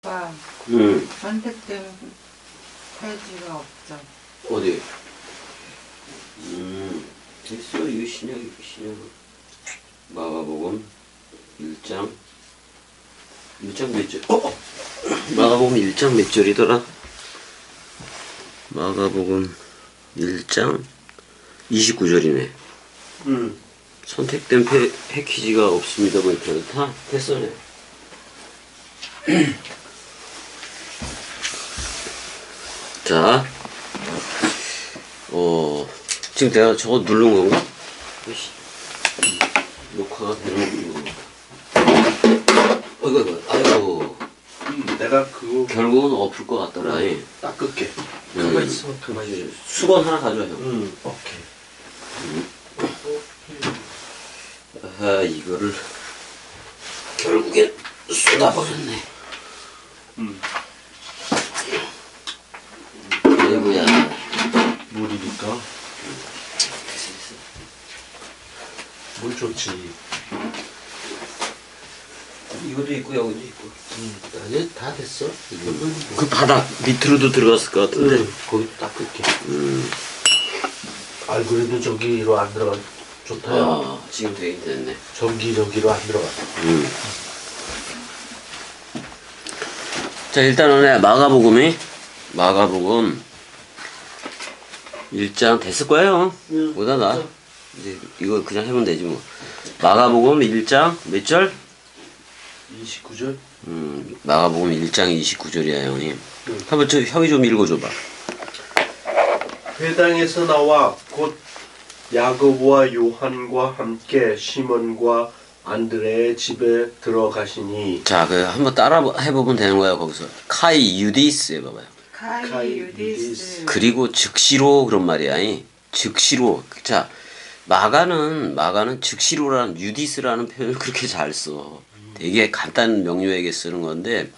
아빠 선택된 페이지가 없죠. 어디? 됐어. 이거 신약. 마가복음 1장 몇 절? 마가복음 1장 몇 절이더라? 마가복음 1장 29절이네. 선택된 패키지가 없습니다. 보니까 다 됐어네. 자, 지금 내가 저거 누른 건가? 녹화가 되는 건가? 아이고. 내가 그거 결국은 엎을 것 같더라. 닦을게. 가만히 있어. 수건 하나 가져와요. 오케이. 아하, 이거를 결국엔 쏟아버렸네. 아이고야. 물이니까. 물 좋지. 이것도 있고 여기도 있고. 아니 다 됐어. 그 바닥 밑으로도 들어갔을 것 같은데. 거기 닦을게. 아 그래도 저기로 안 들어가. 좋다요. 아, 지금 되긴 됐네. 저기로 안 들어가. 자, 일단은 마가복음 1장 됐을 거예요. 보다 나. 이제 이거 그냥 하면 되지 뭐. 마가복음 1장 몇 절? 29절. 마가복음 1장 29절이야, 형님. 한번 형이 좀 읽어줘봐. 회당에서 나와 곧 야고보와 요한과 함께 시몬과 안드레의 집에 들어가시니. 자, 그 한번 따라 해보면 되는 거야 거기서. 카이 유디스 해봐봐요. 카이 유디스. 그리고 즉시로 그런 말이야. 즉시로. 자, 마가는 즉시로라는 유디스라는 표현을 그렇게 잘 써. 되게 간단 명료하게 쓰는 건데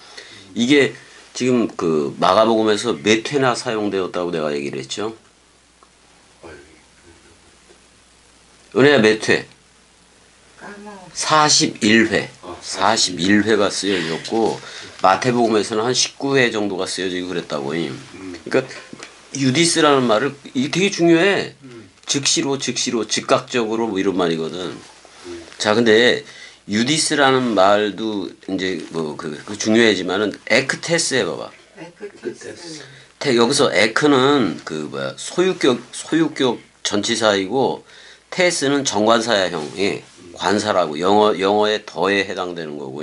이게 지금 그 마가복음에서 몇 회나 사용되었다고 내가 얘기를 했죠. 은혜야 몇 회? 41회. 41회가 쓰여졌고 마태복음에서는 한 19회 정도가 쓰여지고 그랬다고. 그러니까 유디스라는 말을 이게 되게 중요해. 즉시로 즉각적으로 뭐 이런 말이거든. 자, 근데 유디스라는 말도 이제 뭐 그 중요하지만은 에크테스 해봐봐. 에크테스. 여기서 에크는 그 뭐야 소유격 전치사이고 테스는 정관사야 형이 관사라고 영어의 더에 해당되는 거고.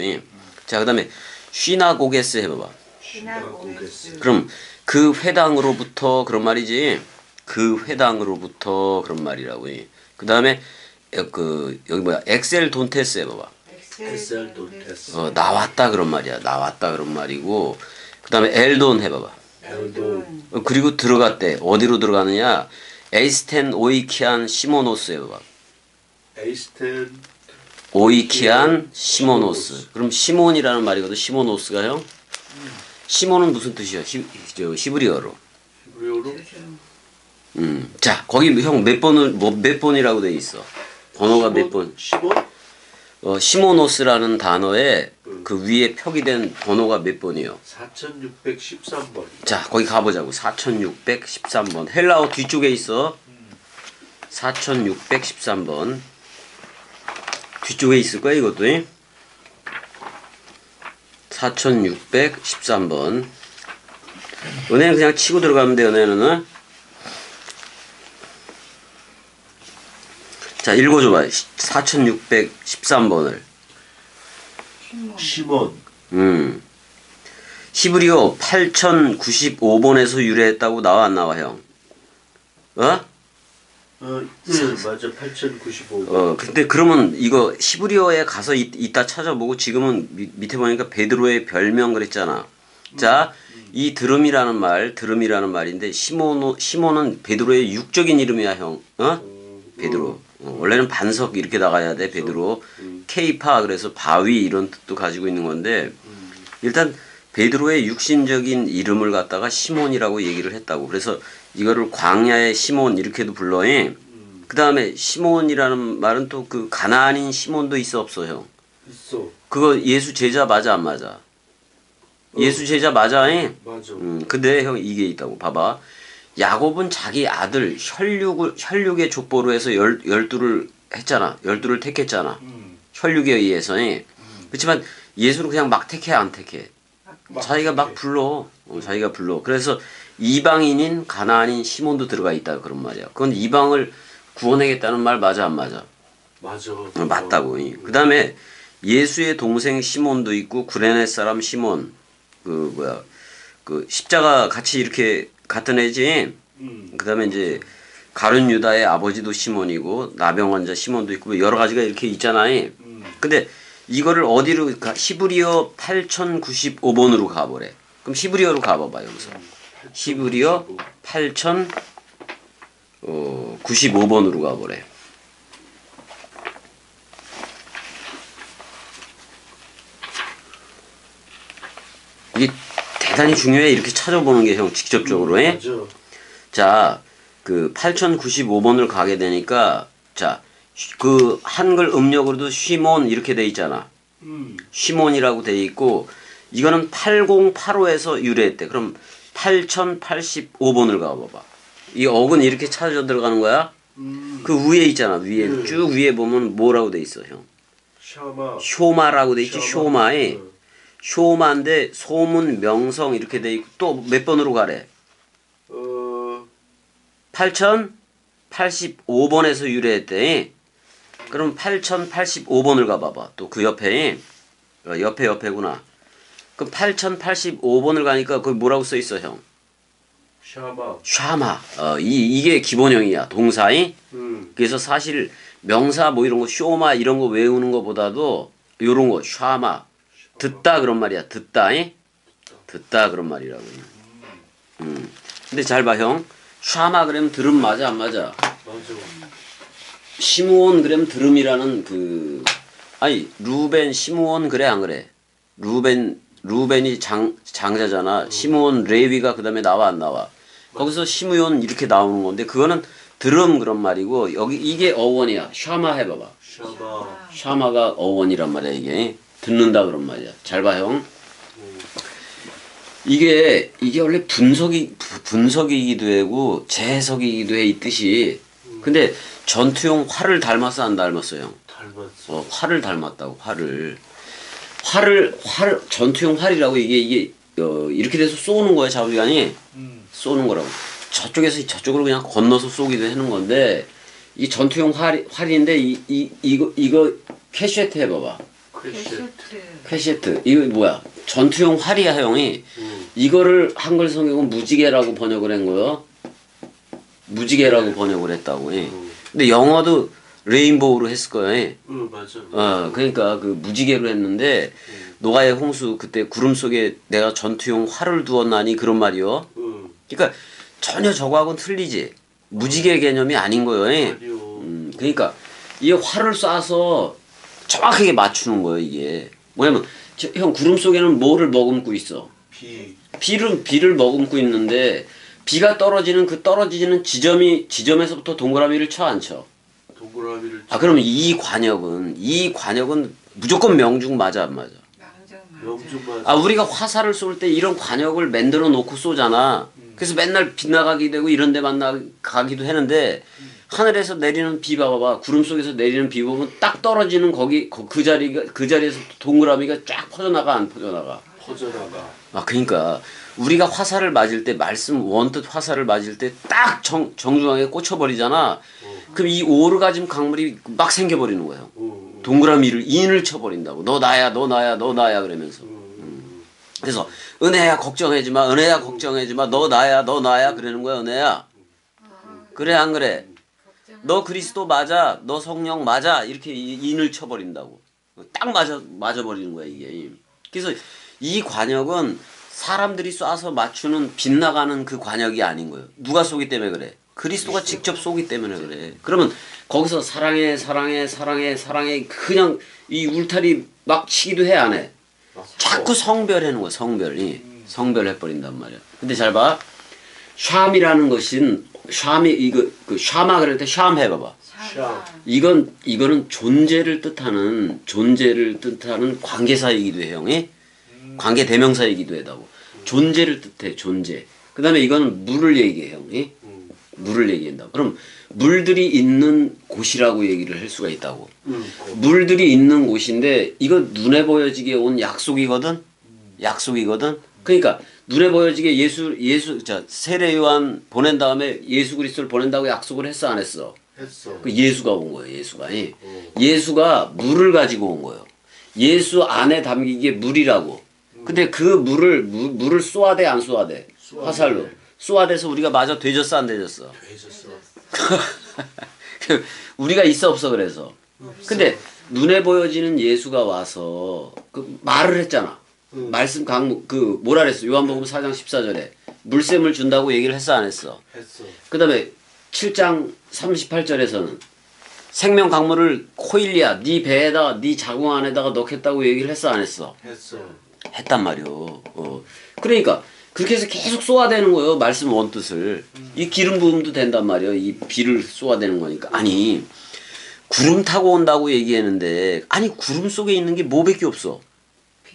자, 그다음에 쉬나고게스 해봐봐. 시나고게스. 그럼 그 회당으로부터 그런 말이지. 그 회당으로부터 그런 말이라고. 그다음에 그 여기 뭐야 엑셀 돈테스 해봐봐. 엑셀 돈테스. 나왔다 그런 말이야. 나왔다 그런 말이고. 그다음에 엘돈 해봐봐. 엘돈. 그리고 들어갔대. 어디로 들어가느냐? 에이스텐 오이키안 시모노스 해봐봐. 에이스텐 오이키안 시모노스. 그럼 시몬이라는 말이거든. 시모노스가 형. 시몬은 무슨 뜻이야? 히브리어로. 히브리어로? 자, 거기 형 몇 번이라고 돼 있어? 번호가 몇 번? 10번? 시모노스라는 단어에 그 위에 표기된 번호가 몇 번이요? 4613번. 자, 거기 가보자고. 4613번. 헬라어 뒤쪽에 있어. 4613번. 뒤쪽에 있을 거야, 이것도. 4613번. 은혜는 그냥 치고 들어가면 돼, 은혜는. 자, 읽어줘봐. 4613번을. 시몬. 히브리어 8095번에서 유래했다고 나와 안 나와 형? 맞아. 8095번. 근데 그러면 이거 히브리어에 가서 이따 찾아보고 지금은 밑에 보니까 베드로의 별명 그랬잖아. 자, 이 드름이라는 말인데 시몬은 베드로의 육적인 이름이야 형. 베드로. 원래는 반석 이렇게 나가야 돼 베드로. 케이파 그래서 바위 이런 뜻도 가지고 있는 건데 일단 베드로의 육신적인 이름을 갖다가 시몬이라고 얘기를 했다고. 그래서 이거를 광야의 시몬 이렇게도 불러. 그 다음에 시몬이라는 말은 또 그 가나안인 시몬도 있어 없어 형? 있어. 그거 예수 제자 맞아 안 맞아? 예수 제자 맞아. 맞아. 근데 형 이게 있다고 봐봐. 야곱은 자기 아들 혈육의 족보로 해서 열두를 했잖아. 열두를 택했잖아. 혈육에 의해서. 그렇지만 예수는 그냥 막 택해 안 택해. 자기가 막 불러. 자기가 불러. 그래서 이방인인 가나안인 시몬도 들어가 있다 그런 말이야. 그건 이방을 구원하겠다는 말 맞아 안 맞아? 맞아. 맞다고. 그 다음에 예수의 동생 시몬도 있고 구레네 사람 시몬 그 십자가 같이 이렇게 같은 애지. 그 다음에 이제 가룟 유다의 아버지도 시몬이고 나병 환자 시몬도 있고 여러 가지가 이렇게 있잖아요. 근데 이거를 어디로 히브리어 8095번으로 가보래. 그럼 히브리어로 가봐봐 여기서. 히브리어 8095번으로 가보래. 이게 대단히 중요해. 이렇게 찾아보는 게 형 직접적으로. 맞아. 자, 그 8095번을 가게 되니까 자, 그 한글 음력으로도 쉬몬 이렇게 돼 있잖아. 쉬몬이라고 돼 있고 이거는 8085에서 유래했대. 그럼 8085번을 가봐봐. 이 어근 이렇게 찾아 들어가는 거야. 그 위에 있잖아. 위에 쭉 위에 보면 뭐라고 돼 있어, 형? 샤마. 쇼마라고 돼 있지. 쇼마에 쇼마인데 소문 명성 이렇게 돼 있고 또 몇 번으로 가래? 8085번에서 유래했대. 그럼 8085번을 가봐봐. 또 그 옆에 옆에구나. 그럼 8085번을 가니까 거기 뭐라고 써 있어, 형? 샤마. 샤마. 이게 기본형이야. 동사이. 그래서 사실 명사 뭐 이런 거 쇼마 이런 거 외우는 거보다도 요런 거 샤마. 듣다 그런 말이야. 듣다. 듣다 그런 말이라고. 근데 잘 봐, 형. 샤마 그러면 들음 맞아 안 맞아? 맞아. 시므온 그러면 들음이라는 아니 루벤 시므온 그래 안 그래? 루벤이 장자잖아. 시므온 레위가 그다음에 나와 안 나와? 거기서 시므온 이렇게 나오는 건데 그거는 들음 그런 말이고 여기 이게 어원이야. 샤마 해봐봐. 샤마. 샤마가 어원이란 말이야. 이게 듣는다 그런 말이야. 잘 봐, 형. 이게 원래 분석이기도 하고 재해석이기도 해 이 뜻이. 근데 전투용 활을 닮았어 안 닮았어, 형? 닮았어. 활을 닮았다고. 활을 전투용 활이라고 이게 이렇게 돼서 쏘는 거야 자부지간이. 쏘는 거라고. 저쪽에서 저쪽으로 그냥 건너서 쏘기도 하는 건데 이 전투용 활인데 이거 캐시에트 해봐봐. 캐시에트 이거 뭐야? 전투용 활이야, 형이. 이거를 한글 성경은 무지개라고 번역을 한 거요. 무지개라고 번역을 했다고. 근데 영어도 레인보우로 했을 거예요. 맞아. 그러니까 그 무지개로 했는데 노아의 홍수 그때 구름 속에 내가 전투용 활을 두었나니 그런 말이요. 그러니까 전혀 저거하고는 틀리지. 무지개 개념이 아닌 거예요. 그러니까 이 활을 쏴서 정확하게 맞추는 거예요, 이게. 뭐냐면 형 구름 속에는 뭐를 머금고 있어? 비를 머금고 있는데 비가 떨어지는 그 떨어지는 지점에서부터 동그라미를 쳐 안 쳐? 동그라미를 쳐. 그러면 이 관역은 무조건 명중 맞아 안 맞아? 명중 맞아. 우리가 화살을 쏠 때 이런 관역을 만들어 놓고 쏘잖아. 그래서 맨날 빗나가게 되고 이런 데 만나가기도 하는데 하늘에서 내리는 비 봐봐. 구름 속에서 내리는 비 보면 딱 떨어지는 그 자리에서 동그라미가 쫙 퍼져나가 안 퍼져나가? 퍼져나가. 그러니까 우리가 화살을 맞을 때 원뜻 화살을 맞을 때 딱 정중앙에 꽂혀버리잖아. 그럼 이 오르가즘 강물이 막 생겨버리는 거예요. 동그라미를 인을 쳐버린다고. 너 나야 그러면서. 그래서 은혜야 걱정하지 마. 너 나야 그러는 거야, 은혜야. 그래 안 그래? 너 그리스도 맞아. 너 성령 맞아. 이렇게 인을 쳐버린다고. 딱 맞아버리는 거야, 이게. 그래서 이 관역은 사람들이 쏴서 맞추는 빗나가는 그 관역이 아닌 거예요. 누가 쏘기 때문에 그래? 그리스도가 직접 쏘기 때문에 그래. 그러면 거기서 사랑해 그냥 이 울타리 막 치기도 해 안 해? 자꾸 성별하는 거야. 성별해버린단 말이야. 근데 잘 봐. 샴이라는 것은 샤마 그럴 때 샴 해봐봐. 이거는 존재를 뜻하는 관계사이기도 해, 형이. 관계 대명사이기도 하다고. 존재를 뜻해. 존재. 그 다음에 이거는 물을 얘기해요. 형이. 물을 얘기한다. 그럼 물들이 있는 곳이라고 얘기를 할 수가 있다고. 물들이 있는 곳인데 이거 눈에 보여지게 온 약속이거든. 약속이거든. 그러니까 눈에 보여지게 자 세례 요한 보낸 다음에 예수 그리스도를 보낸다고 약속을 했어 안 했어? 했어. 그 예수가 온 거예요. 예수가. 예수가 물을 가지고 온 거예요. 예수 안에 담기게 물이라고. 근데 그 물을 쏘아대 안 쏘아대? 화살로. 쏘아대서 우리가 맞아 되졌어 안 되졌어? 되졌어. 우리가 있어 없어 그래서. 근데 눈에 보여지는 예수가 와서 그 말을 했잖아. 말씀 그 뭐라 그랬어? 요한복음 4장 14절에 물샘을 준다고 얘기를 했어 안 했어? 했어. 그다음에 7장 38절에서는 생명 강물을 코일리아 네 배에다가 네 자궁 안에다가 넣겠다고 얘기를 했어 안 했어? 했어. 했단 말이오. 그러니까 그렇게 해서 계속 쏘아대는 거예요. 말씀 원뜻을. 이 기름 부음도 된단 말이에요. 이 비를 쏘아대는 거니까. 아니 구름 타고 온다고 얘기했는데 아니 구름 속에 있는 게 뭐밖에 없어.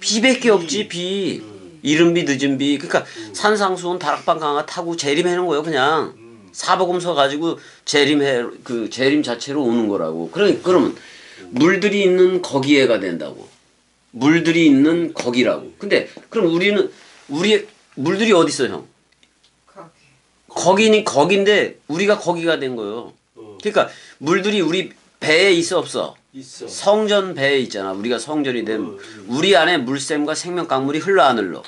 비밖에 없지. 비. 이른 비 늦은 비. 그러니까 산상수훈 다락방 강화 타고 재림하는 거예요. 그냥. 사복음서 가지고 재림 자체로 오는 거라고. 그러면 물들이 있는 거기에가 된다고. 물들이 있는 거기라고. 근데 그럼 우리의 물들이 어디 있어, 형? 거기인데 우리가 거기가 된 거예요. 그러니까 물들이 우리 배에 있어 없어? 있어. 성전 배에 있잖아. 우리가 성전이 된 우리 안에 물샘과 생명 강물이 흘러 안 흘러.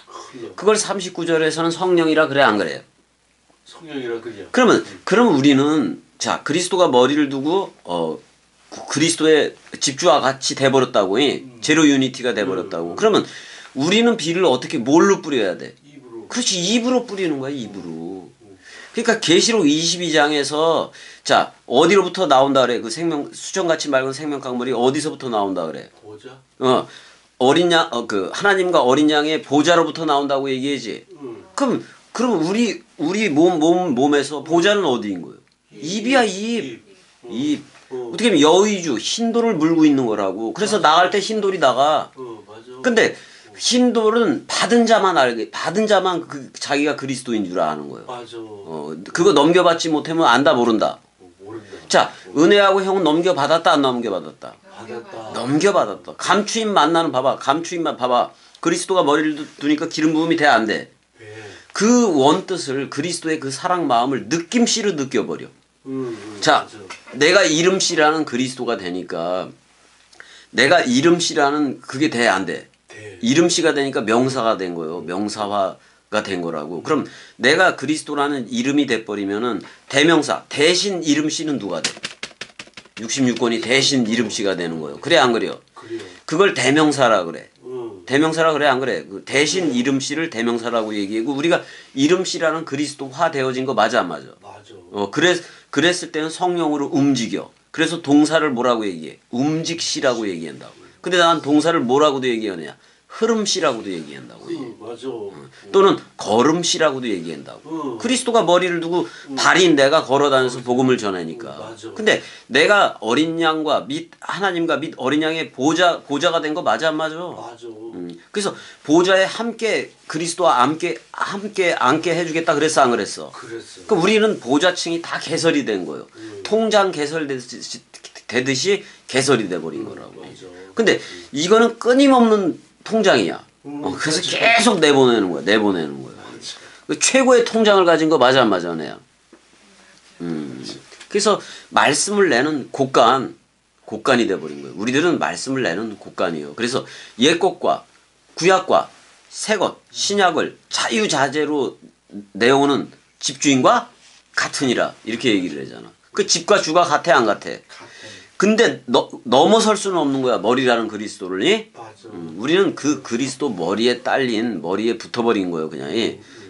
그걸 39절에서는 성령이라 그래 안 그래요? 성령이라 그냥. 그러면 우리는 자 그리스도가 머리를 두고 그리스도의 집주와 같이 돼버렸다고. 제로 유니티가 돼버렸다고. 그러면 우리는 비를 어떻게 뭘로 뿌려야 돼? 입으로. 그렇지 입으로 뿌리는 거야 입으로. 그러니까 계시록 22장에서 자 어디로부터 나온다 그래? 그 수정같이 맑은 생명 강물이 어디서부터 나온다 그래? 보자. 어린 양 그 하나님과 어린 양의 보좌로부터 나온다고 얘기하지. 그럼 우리 몸에서 보좌는 어디인 거예요? 입이야 입. 입. 어떻게 보면 여의주 흰돌을 물고 있는 거라고. 그래서 나갈 때 흰돌이 나가. 맞아. 근데 흰돌은 받은 자만 자기가 그리스도인 줄 아는 거예요. 맞아. 그거 넘겨받지 못하면 안다 모른다. 모른다. 자 은혜하고 형은 넘겨받았다 안 넘겨받았다? 받았다. 넘겨받았다. 감추임 만나는 봐봐. 감추임만 봐봐. 그리스도가 머리를 두니까 기름 부음이 돼 안 돼? 그 원뜻을 그리스도의 그 사랑 마음을 느낌씨로 느껴버려. 자 맞아. 내가 이름씨라는 그리스도가 되니까 내가 이름씨라는 그게 돼 안 돼? 이름씨가 되니까 명사가 된 거예요. 명사화가 된 거라고. 그럼 내가 그리스도라는 이름이 돼버리면은 대명사 대신 이름씨는 누가 돼? 66권이 대신 이름씨가 되는 거예요. 그래 안 그래요? 그래요. 그걸 대명사라 그래. 대명사라 그래 안 그래? 그 대신 이름씨를 대명사라고 얘기하고 우리가 이름씨라는 그리스도화 되어진 거 맞아 안 맞아? 맞아. 그랬을 때는 성령으로 움직여. 그래서 동사를 뭐라고 얘기해? 움직시라고 얘기한다고. 근데 난 동사를 뭐라고도 얘기하느냐? 흐름시라고도 얘기한다고. 맞아. 또는 걸음시라고도 얘기한다고. 그리스도가 머리를 두고 발인 내가 걸어다녀서 복음을 전하니까. 맞아. 근데 내가 어린 양과 하나님과 어린 양의 보좌가 된 거 맞아 안 맞아? 맞아. 그래서 보좌에 함께 그리스도와 함께 앉게 해주겠다 그랬어 안 그랬어? 그랬어. 그럼 우리는 보좌층이 다 개설이 된 거예요. 통장 개설되듯이 개설이 돼버린 거라고. 맞아. 근데 이거는 끊임없는 통장이야. 그래서 맞아. 계속 내보내는 거야. 그 최고의 통장을 가진 거 맞아 안 맞아 내야. 그래서 말씀을 내는 곡간이 돼버린 거예요. 우리들은 말씀을 내는 곡간이에요. 그래서 옛것과 구약과 새것 신약을 자유자재로 내오는 집주인과 같으니라 이렇게 얘기를 하잖아. 그 집과 주가 같아 안 같아? 근데 넘어설 수는 없는 거야. 머리라는 그리스도를. 맞아. 우리는 그 그리스도 머리에 붙어버린 거예요. 그냥.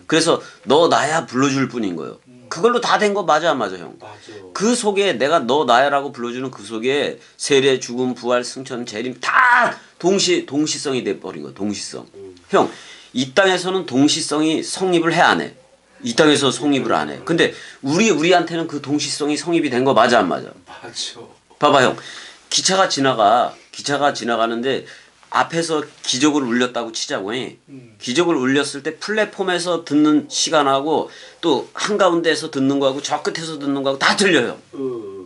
그래서 너 나야 불러줄 뿐인 거예요. 그걸로 다 된 거 맞아 안 맞아 형? 맞아. 그 속에 내가 너 나야라고 불러주는 그 속에 세례 죽음 부활 승천 재림 다 동시성이 돼버린 거야. 동시성. 형 이 땅에서는 동시성이 성립을 해 안 해? 이 땅에서 성립을 안 해. 근데 우리한테는 그 동시성이 성립이 된 거 맞아 안 맞아? 맞아. 봐봐 형. 기차가 지나가는데 앞에서 기적을 울렸다고 치자고 해. 기적을 울렸을 때 플랫폼에서 듣는 시간하고 또 한가운데에서 듣는 거하고 저 끝에서 듣는 거하고 다 틀려요.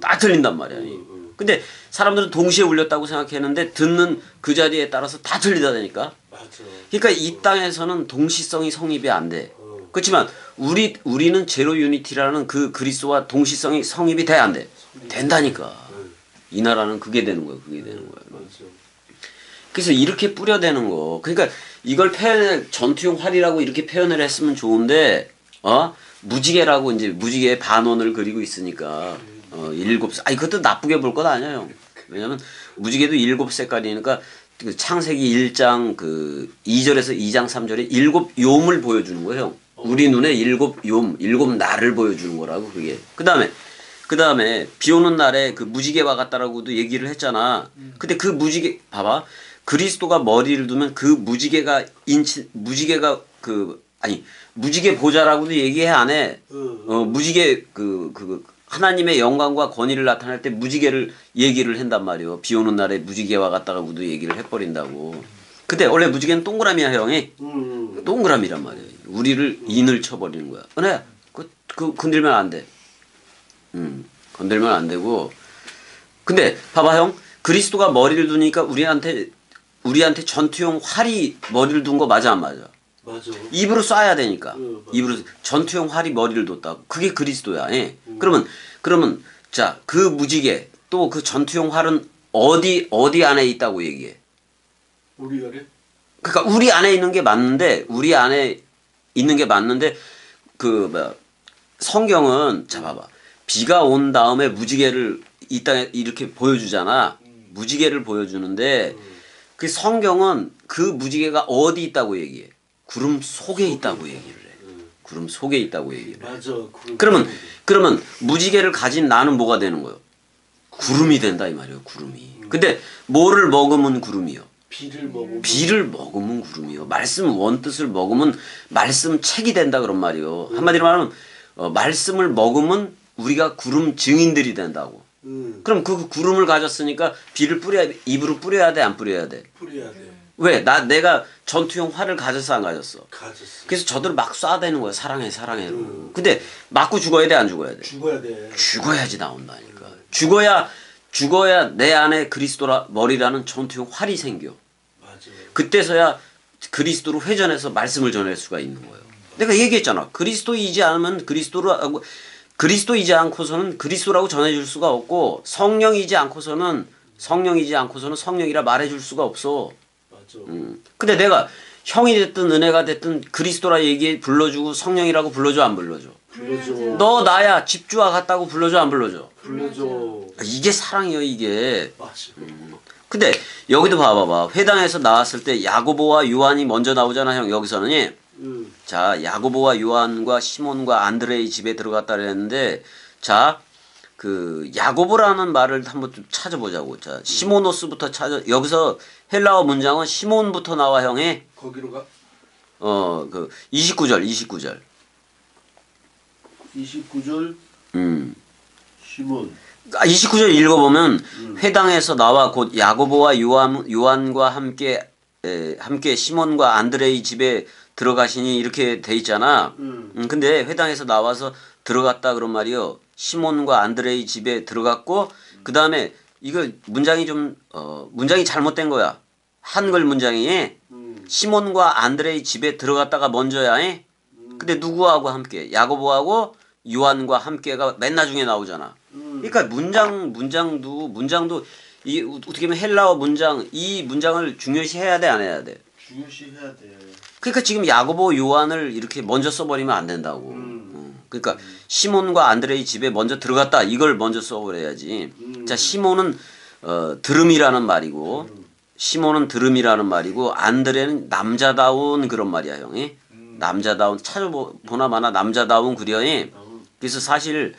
다 틀린단 말이야. 근데 사람들은 동시에 울렸다고 생각했는데 듣는 그 자리에 따라서 다 틀리다니까. 맞아. 그러니까 이 땅에서는 동시성이 성립이 안 돼. 그렇지만 우리는 제로 유니티라는 그 그리스도와 동시성이 성립이 돼 안 돼? 된다니까. 이 나라는 그게 되는 거야. 그게 되는 거야. 맞아. 그래서 이렇게 뿌려대는 거. 그러니까 이걸 전투용 활이라고 이렇게 표현을 했으면 좋은데 무지개라고 이제 무지개의 반원을 그리고 있으니까 일곱 아니 그것도 나쁘게 볼 건 아니에요. 왜냐면 무지개도 일곱 색깔이니까 그 창세기 1장 그 2절에서 2장 3절에 일곱 욤을 보여주는 거예요. 우리 눈에 일곱 욤, 일곱 날을 보여주는 거라고 그게. 그다음에 비 오는 날에 그 무지개와 같다라고도 얘기를 했잖아. 근데 그 무지개 봐봐. 그리스도가 머리를 두면 그 무지개가 무지개 보좌라고도 얘기 안 해. 무지개 그 하나님의 영광과 권위를 나타낼 때 무지개를 얘기를 한단 말이요. 비 오는 날에 무지개와 같다고도 얘기를 해버린다고. 근데 원래 무지개는 동그라미야 형이. 동그라미란 말이야. 우리를 인을 쳐버리는 거야. 은혜야, 그 건들면 안 돼. 건들면 안 되고. 근데 봐봐 형, 그리스도가 머리를 두니까 우리한테 전투용 활이 머리를 둔 거 맞아 안 맞아? 맞아. 입으로 쏴야 되니까. 맞아. 입으로 전투용 활이 머리를 뒀다고. 그게 그리스도야. 예. 그러면 자, 그 무지개 또 그 전투용 활은 어디 안에 있다고 얘기해? 우리 안에? 그러니까 우리 안에 있는 게 맞는데 성경은 자 봐봐. 비가 온 다음에 무지개를 이 땅에 이렇게 보여주잖아. 무지개를 보여주는데 그 성경은 그 무지개가 어디 있다고 얘기해? 구름 속에 있다고 얘기를 해. 구름 속에 있다고 얘기를 해. 맞아. 그러면 무지개를 가진 나는 뭐가 되는 거예요? 구름이 된다 이 말이에요. 구름이. 근데 뭐를 먹으면 구름이요? 비를 먹으면 구름이요. 말씀 원뜻을 먹으면 말씀 책이 된다 그런 말이요. 한마디로 말하면 말씀을 먹으면 우리가 구름 증인들이 된다고. 그럼 그 구름을 가졌으니까 비를 입으로 뿌려야 돼, 안 뿌려야 돼? 뿌려야 돼. 왜? 내가 전투용 활을 가졌어, 안 가졌어? 가졌어. 그래서 저들을 막 쏴대는 거야. 사랑해. 근데 맞고 죽어야 돼, 안 죽어야 돼? 죽어야 돼. 죽어야지 나온다니까. 죽어야 내 안에 그리스도라 머리라는 전투용 활이 생겨. 맞아. 그때서야 그리스도로 회전해서 말씀을 전할 수가 있는 거예요. 내가 얘기했잖아. 그리스도이지 않고서는 그리스도라고 전해줄 수가 없고 성령이지 않고서는 성령이라 말해줄 수가 없어. 맞아. 근데 내가 형이 됐든 은혜가 됐든 그리스도라 불러주고 성령이라고 불러줘 안 불러줘? 불러줘. 너 나야 집주와 같다고 불러줘 안 불러줘? 불러줘. 이게 사랑이요 이게. 맞아. 근데 여기도 봐봐봐. 회당에서 나왔을 때 야고보와 요한이 먼저 나오잖아 형 여기서는. 자 야고보와 요한과 시몬과 안드레의 집에 들어갔다 그랬는데 자 그 야고보라는 말을 한번 좀 찾아보자고. 자 시모노스부터 여기서 헬라어 문장은 시몬부터 나와 형이. 거기로 가? 그 29절 29절 시몬. 29절 읽어보면 회당에서 나와 곧 야고보와 요한과 함께 시몬과 안드레의 집에 들어가시니 이렇게 돼 있잖아. 근데 회당에서 나와서 들어갔다 그런 말이요. 시몬과 안드레의 집에 들어갔고 그 다음에 이거 문장이 문장이 잘못된 거야. 한글 문장이 시몬과 안드레의 집에 들어갔다가 먼저야. 근데 누구하고 함께? 야고보하고 요한과 함께가 맨 나중에 나오잖아. 그러니까 문장도 이 어떻게 보면 헬라어 이 문장을 중요시해야 돼 안 해야 돼? 중요시해야 돼. 그러니까 지금 야고보 요한을 이렇게 먼저 써버리면 안 된다고. 그러니까 시몬과 안드레의 집에 먼저 들어갔다 이걸 먼저 써버려야지. 자 시몬은 들음이라는 말이고 시몬은 들음이라는 말이고 안드레는 남자다운 그런 말이야 형이. 남자다운 찾아보나마나 남자다운 그려이. 그래서 사실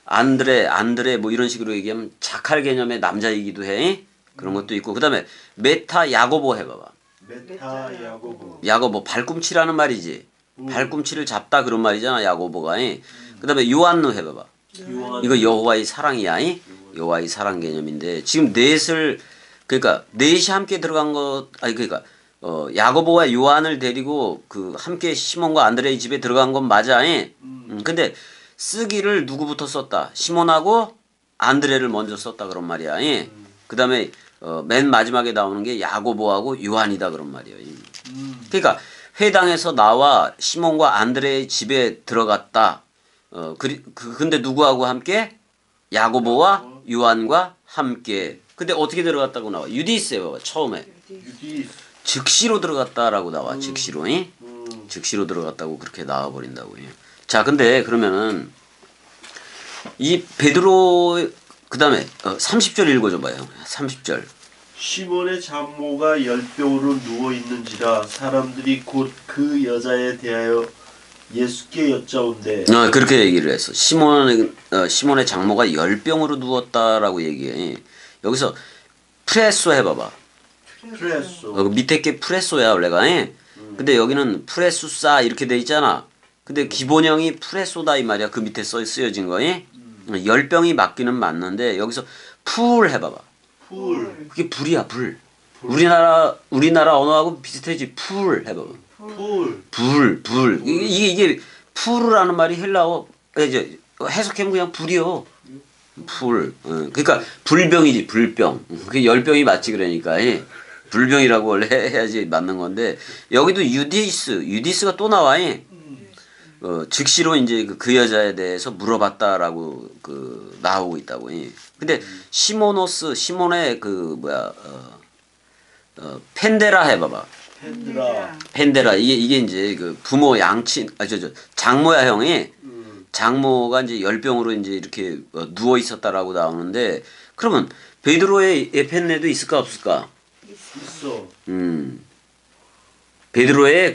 안드레 뭐 이런 식으로 얘기하면 자칼 개념의 남자이기도 해. 그런 것도 있고 그다음에 메타 야고보 해봐봐. 메타 야고보. 야고보 발꿈치라는 말이지. 발꿈치를 잡다 그런 말이잖아 야고보가. 그다음에 요한노 해봐봐. 이거 여호와의 사랑이야. 여호와의 사랑 개념인데 지금 넷을 그러니까 넷이 함께 들어간 것 아니 그러니까 야고보와 요한을 데리고 그 함께 시몬과 안드레의 집에 들어간 건 맞아. 근데 쓰기를 누구부터 썼다? 시몬하고 안드레를 먼저 썼다 그런 말이야. 그다음에 맨 마지막에 나오는 게 야고보하고 요한이다 그런 말이에요. 그러니까 회당에서 나와 시몬과 안드레의 집에 들어갔다. 근데 누구하고 함께? 야고보와 요한과 함께. 근데 어떻게 들어갔다고 나와? 유디스에 봐봐 처음에. 유디. 즉시로 들어갔다라고 나와. 즉시로. 즉시로 들어갔다고 그렇게 나와 버린다고. 자, 근데 그러면은 이 베드로 그다음에 30절 읽어줘 봐요. 30절. 시몬의 장모가 열병으로 누워 있는지라 사람들이 곧 그 여자에 대하여 예수께 여짜온대. 그렇게 얘기를 했어. 시몬의 장모가 열병으로 누웠다라고 얘기해. 여기서 프레소 해봐봐. 프레소. 밑에 게 프레소야 원래가. 근데 여기는 프레수사 이렇게 돼 있잖아. 근데 기본형이 프레소다 이 말이야. 그 밑에 쓰여진 거. 열병이 맞기는 맞는데 여기서 풀 해봐봐. 풀. 그게 불이야 불. 우리나라 언어하고 비슷해지. 풀 해봐봐. 풀. 이게 풀이라는 말이 헬라어 이제 해석하면 그냥 불이요. 풀. 그러니까 불병이지 불병. 그게 열병이 맞지 그러니까. 불병이라고 원래 해야지 맞는 건데 여기도 유디스가 또 나와. 즉시로 이제 그 여자에 대해서 물어봤다라고 나오고 있다고. 근데 시몬의 그 뭐야 펜데라 해봐봐. 펜데라 이게 이제 그 부모 양친 장모야 형이. 장모가 이제 열병으로 이제 이렇게 누워 있었다라고 나오는데 그러면 베드로의 에펜네도 있을까 없을까? 있어. 베드로의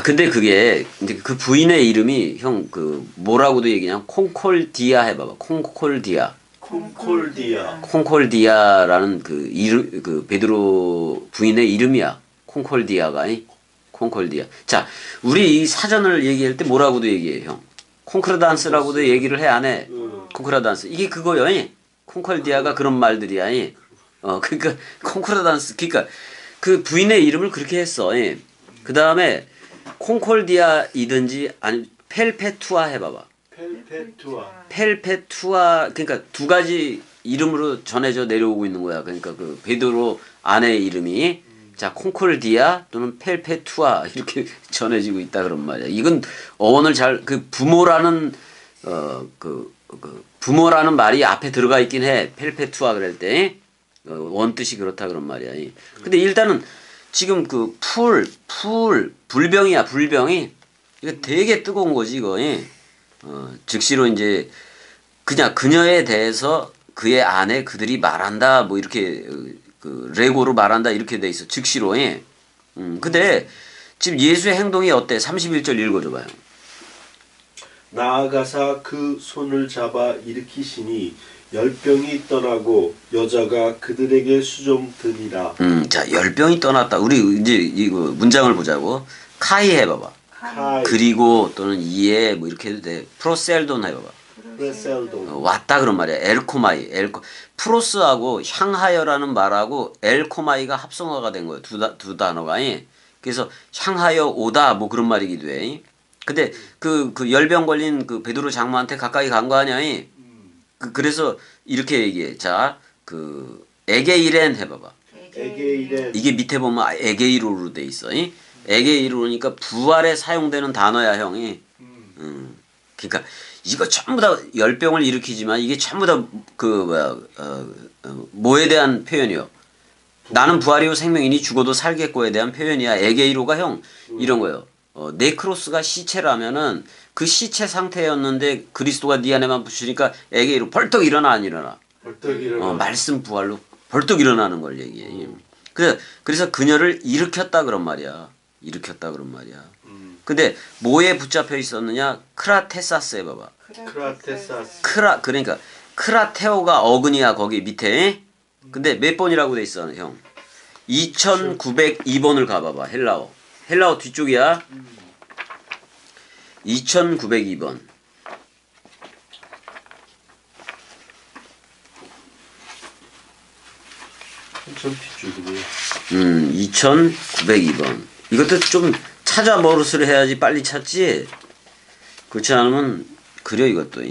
근데 그게 이제 그 부인의 이름이 형 뭐라고도 얘기냐? 콩콜디아 해봐봐. 콩콜디아라는 그 베드로 부인의 이름이야. 콩콜디아가. 콩콜디아. 자, 우리 이 사전을 얘기할 때 뭐라고도 얘기해, 형. 콩크라단스라고도 얘기를 해, 안 해? 콩크라단스. 이게 그거요. 콩콜디아가 그런 말들이야. 그러니까 콩크라단스. 그러니까 그 부인의 이름을 그렇게 했어. 그 다음에 콩콜디아이든지 아니 펠페투아 해봐봐. 펠페투아. 그러니까 두 가지 이름으로 전해져 내려오고 있는 거야. 그러니까 그 베드로 아내의 이름이 자 콩콜디아 또는 펠페투아 이렇게 전해지고 있다 그런 말이야. 이건 어원을 잘 부모라는 부모라는 말이 앞에 들어가 있긴 해. 펠페투아 그럴 때 원뜻이 그렇다 그런 말이야. 근데 일단은 지금 그 불병이야 불병이. 이거 되게 뜨거운 거지 이거. 즉시로 이제 그냥 그녀에 대해서 그의 아내 그들이 말한다 뭐 이렇게 레고로 말한다 이렇게 돼 있어. 즉시로. 근데 지금 예수의 행동이 어때? 31절 읽어줘봐요. 나아가사 그 손을 잡아 일으키시니 열병이 떠나고 여자가 그들에게 수종드니라. 자 열병이 떠났다. 우리 이제 이거 문장을 보자고. 카이 해봐봐. 그리고 또는 이에 뭐 이렇게 해도 돼. 프로셀돈 해봐봐. 왔다 그런 말이야. 엘코마이. 프로스하고 향하여라는 말하고 엘코마이가 합성어가 된 거예요. 두 단어가. 그래서 향하여 오다 뭐 그런 말이기도 해. 근데 그 열병 걸린 그 베드로 장모한테 가까이 간 거 아니야. 그래서 이렇게 얘기해. 자, 에게이렌 해봐봐. 에게이렌. 이게 밑에 보면 에게이로로 돼 있어. 에게이로니까 부활에 사용되는 단어야 형이. 그러니까 이거 전부 다 열병을 일으키지만 이게 전부 다 뭐에 대한 표현이요? 나는 부활이요 생명이니 죽어도 살겠고에 대한 표현이야. 에게이로가 형 이런 거요. 네크로스가 시체라면은 그 시체 상태였는데 그리스도가 네 안에만 부시니까 에게이로 벌떡 일어나 안 일어나? 벌떡 일어나. 말씀 부활로 벌떡 일어나는 걸 얘기해. 그래서 그녀를 일으켰다 그런 말이야. 근데 뭐에 붙잡혀 있었느냐? 크라테사스 해봐봐. 크라테사스. 그러니까 크라테오가 어근이야 거기 밑에. 근데 몇 번이라고 돼 있어 형? 2902번을 가봐봐. 헬라어 뒤쪽이야. 2902번. 좀 뒤쪽이네. 2902번. 이것도 좀 찾아 버릇을 해야지 빨리 찾지. 그렇지 않으면 그려 이것도.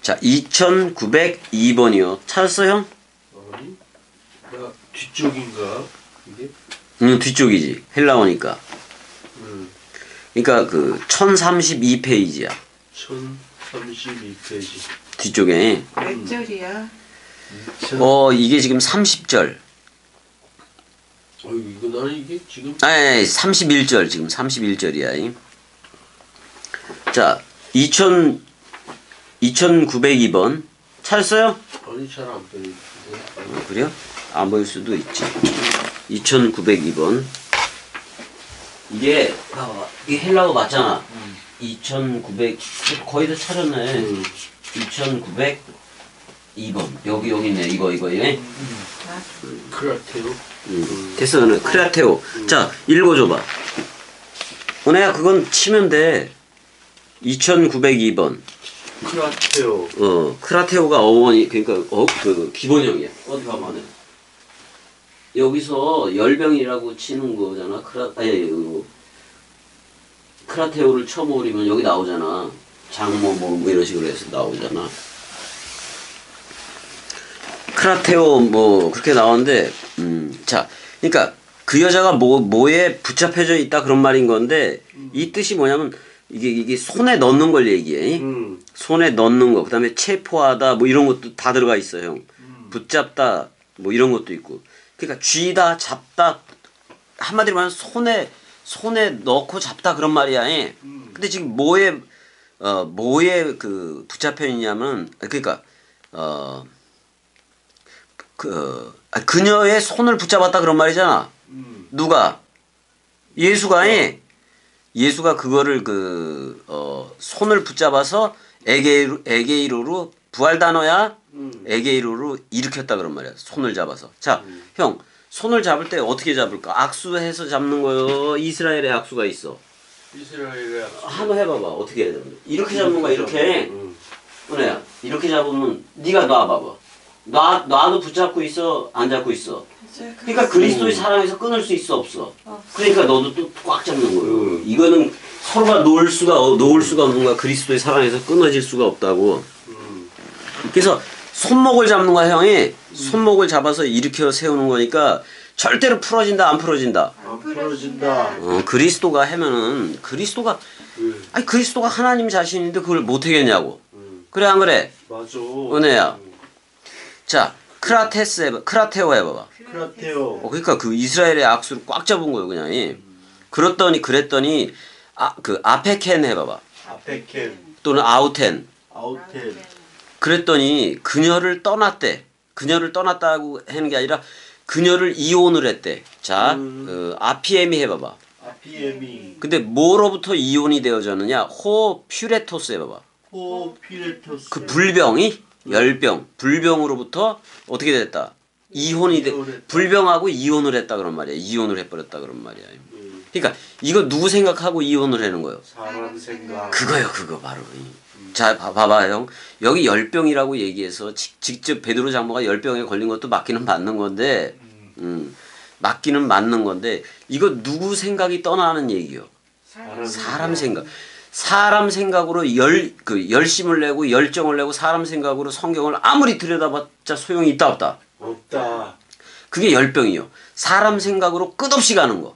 자, 2902번이요. 찾았어 형? 아니, 나 뒤쪽인가 이게? 뒤쪽이지. 헬라어니까. 그러니까 그 1032페이지야. 1032페이지. 뒤쪽에. 몇 절이야? 이게 지금 30절. 이거 나는 이게 지금 아니, 31절 지금 31절이야. 자, 2902번 찾았어요? 아니 잘 안 보이는데. 그래요? 안 보일 수도 있지. 2902번. 이게 이게 헬라어 맞잖아. 2900 거의 다 찾았네. 2902번. 여기 있네. 이거 예. 크라테오. 됐어. 너는 크라테오. 자, 읽어줘봐. 은혜야 그건 치면 돼. 2902번. 크라테오. 크라테오가 어원이 그러니까 그 기본형이야. 어디 가면 여기서 열병이라고 치는 거잖아. 크라테오를 쳐버리면 여기 나오잖아. 장모 뭐 이런 식으로 해서 나오잖아. 크라테오 뭐 그렇게 나오는데 자, 그러니까 그 여자가 뭐에 붙잡혀져 있다 그런 말인 건데 이 뜻이 뭐냐면 이게 손에 넣는 걸 얘기해. 손에 넣는 거. 그다음에 체포하다 뭐 이런 것도 다 들어가 있어, 형. 붙잡다 뭐 이런 것도 있고. 그러니까 쥐다, 잡다 한마디로 말하면 손에 넣고 잡다 그런 말이야. 근데 지금 뭐에 그 붙잡혀 있냐면 그러니까 그녀의 손을 붙잡았다 그런 말이잖아. 누가? 예수가 그거를 손을 붙잡아서 에게이로로 부활 단어야. 에게이로로 일으켰다 그런 말이야. 손을 잡아서. 자, 형 손을 잡을 때 어떻게 잡을까? 악수해서 잡는 거요. 이스라엘의 악수가 있어. 이스라엘의 한번 해봐봐. 어떻게 해야 되는데? 이렇게 잡는 거야. 이렇게. 은혜야, 이렇게 잡으면 네가 놔봐봐. 놔도 붙잡고 있어? 안 잡고 있어? 그러니까 그리스도의 사랑에서 끊을 수 있어? 없어? 그러니까 너도 또 꽉 잡는 거예요. 이거는 서로가 놓을 수가 없는 거야. 그리스도의 사랑에서 끊어질 수가 없다고. 그래서 손목을 잡는 거야, 형이. 손목을 잡아서 일으켜 세우는 거니까 절대로 풀어진다, 안 풀어진다? 안 풀어진다. 그리스도가 하면은 그리스도가 하나님 자신인데 그걸 못 하겠냐고. 그래 안 그래? 맞아. 은혜야. 자, 크라테오 해봐봐. 크라테오. 그러니까 그 이스라엘의 악수를 꽉 잡은 거예요, 그냥. 그랬더니 그 아페켄 해봐봐. 아페켄. 또는 아우텐. 아우텐. 그랬더니 그녀를 떠났대. 그녀를 떠났다고 하는 게 아니라 그녀를 이혼을 했대. 자, 아피에미 해봐봐. 아피에미. 근데 뭐로부터 이혼이 되어졌느냐? 호퓨레토스 해봐봐. 호피레토스. 그 불병으로부터 어떻게 됐다? 불병하고 이혼을 했다 그런 말이야. 이혼을 해버렸다 그런 말이야. 그러니까 이거 누구 생각하고 이혼을 하는 거예요? 사람 생각. 그거 바로. 자, 봐봐 형. 여기 열병이라고 얘기해서 직접 베드로 장모가 열병에 걸린 것도 맞기는 맞는 건데, 맞기는 맞는 건데 이거 누구 생각이 떠나는 얘기요? 사람 생각. 사람 생각으로 열심을 내고 열정을 내고 사람 생각으로 성경을 아무리 들여다봤자 소용이 있다 없다? 없다. 그게 열병이요. 사람 생각으로 끝없이 가는 거.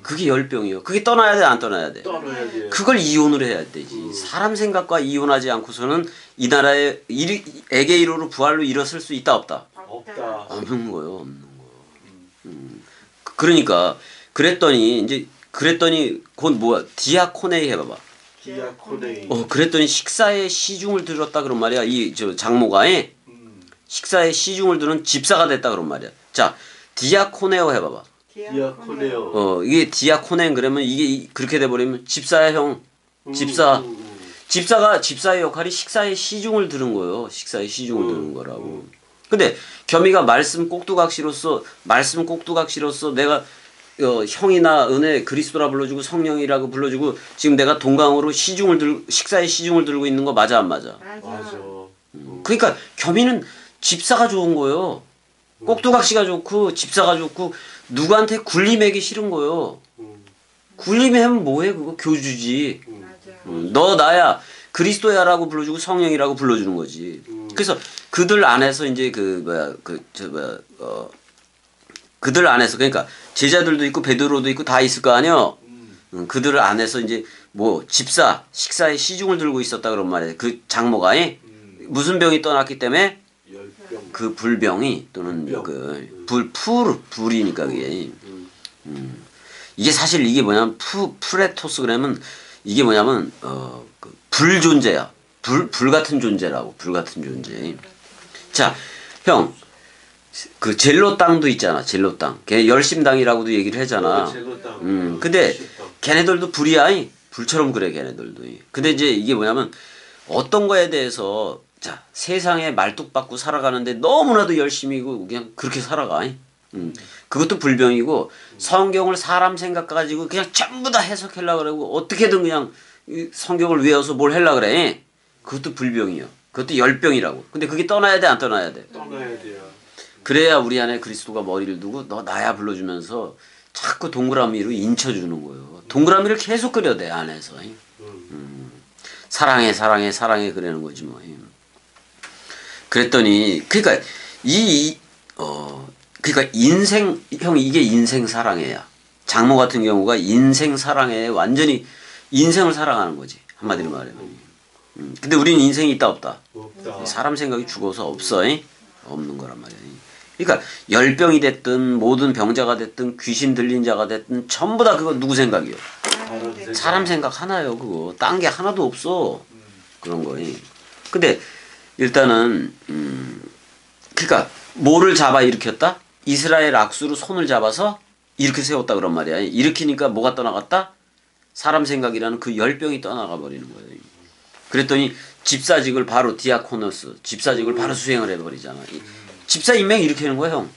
그게 열병이요. 그게 떠나야 돼, 안 떠나야 돼? 떠나야 돼. 그걸 이혼을 해야 되지. 사람 생각과 이혼하지 않고서는 이 나라에 에게이로로 부활로 일어설 수 있다 없다? 없다. 없는 거요. 없는 거. 그러니까 그랬더니 곧 뭐야? 디아코네이 해봐봐. 디아코네이. 그랬더니 식사에 시중을 들었다 그런 말이야. 장모가 식사에 시중을 두는 집사가 됐다 그런 말이야. 자, 디아코네오 해봐봐. 디아코네오. 이게 디아코네 그러면 이게 그렇게 돼버리면 집사야 형. 집사의 역할이 식사에 시중을 들은 거예요. 식사에 시중을 들은 거라고. 근데 겸이가 말씀 꼭두각시로서 내가 형이나 은혜 그리스도라 불러주고 성령이라고 불러주고 지금 내가 동강으로 식사에 시중을 들고 있는 거 맞아 안 맞아? 맞아. 그러니까 겸이는 집사가 좋은 거예요. 꼭두각시가 좋고 집사가 좋고 누구한테 굴림하기 싫은 거요. 굴림하면 뭐해 그거 교주지. 맞아요. 너 나야 그리스도야라고 불러주고 성령이라고 불러주는 거지. 그래서 그들 안에서 이제 그들 안에서 그러니까 제자들도 있고 베드로도 있고 다 있을 거 아니요. 그들 안에서 이제 뭐 집사 식사에 시중을 들고 있었다 그런 말이에요. 그 장모가 무슨 병이 떠났기 때문에 열병. 그 불병이 또는 불병. 불이니까 그게 이게 사실 이게 뭐냐면 프레토스 그러면 이게 뭐냐면 그 불존재야. 불 같은 존재라고. 불 같은 존재. 자, 형. 그 젤로 땅도 있잖아. 젤로 땅. 걔 열심당이라고도 얘기를 하잖아. 근데 걔네들도 불이야. 불처럼 그래 걔네들도. 근데 이제 이게 뭐냐면 어떤 거에 대해서 자, 세상에 말뚝박고 살아가는데 너무나도 열심히고 그냥 그렇게 살아가. 그것도 불병이고 성경을 사람 생각 가지고 그냥 전부 다 해석하려고 그러고 어떻게든 그냥 성경을 외워서 뭘 하려고 그래. 그것도 불병이요. 그것도 열병이라고. 근데 그게 떠나야 돼, 안 떠나야 돼? 떠나야 돼요. 그래야 우리 안에 그리스도가 머리를 두고 너 나야 불러주면서 자꾸 동그라미로 인쳐주는 거예요. 동그라미를 계속 그려대 안에서. 사랑해 사랑해 사랑해 그러는 거지 뭐. 그랬더니 그러니까 그러니까 인생 형 이게 인생 사랑해야. 장모 같은 경우가 인생 사랑에 완전히 인생을 사랑하는 거지 한마디로 말하면. 근데 우리는 인생이 있다 없다. 없다. 사람 생각이 죽어서 없어. 없는 거란 말이야. 그러니까 열병이 됐든 모든 병자가 됐든 귀신 들린 자가 됐든 전부 다 그거 누구 생각이요? 사람 생각 하나요 그거. 딴 게 하나도 없어. 그런 거니. 근데 일단은 그러니까 뭐를 잡아 일으켰다? 이스라엘 악수로 손을 잡아서 이렇게 세웠다 그런 말이야. 일으키니까 뭐가 떠나갔다? 사람 생각이라는 그 열병이 떠나가 버리는 거예요. 그랬더니 집사직을 바로 디아코노스 집사직을 바로 수행을 해버리잖아. 집사 임명 이렇게 하는 거야 형.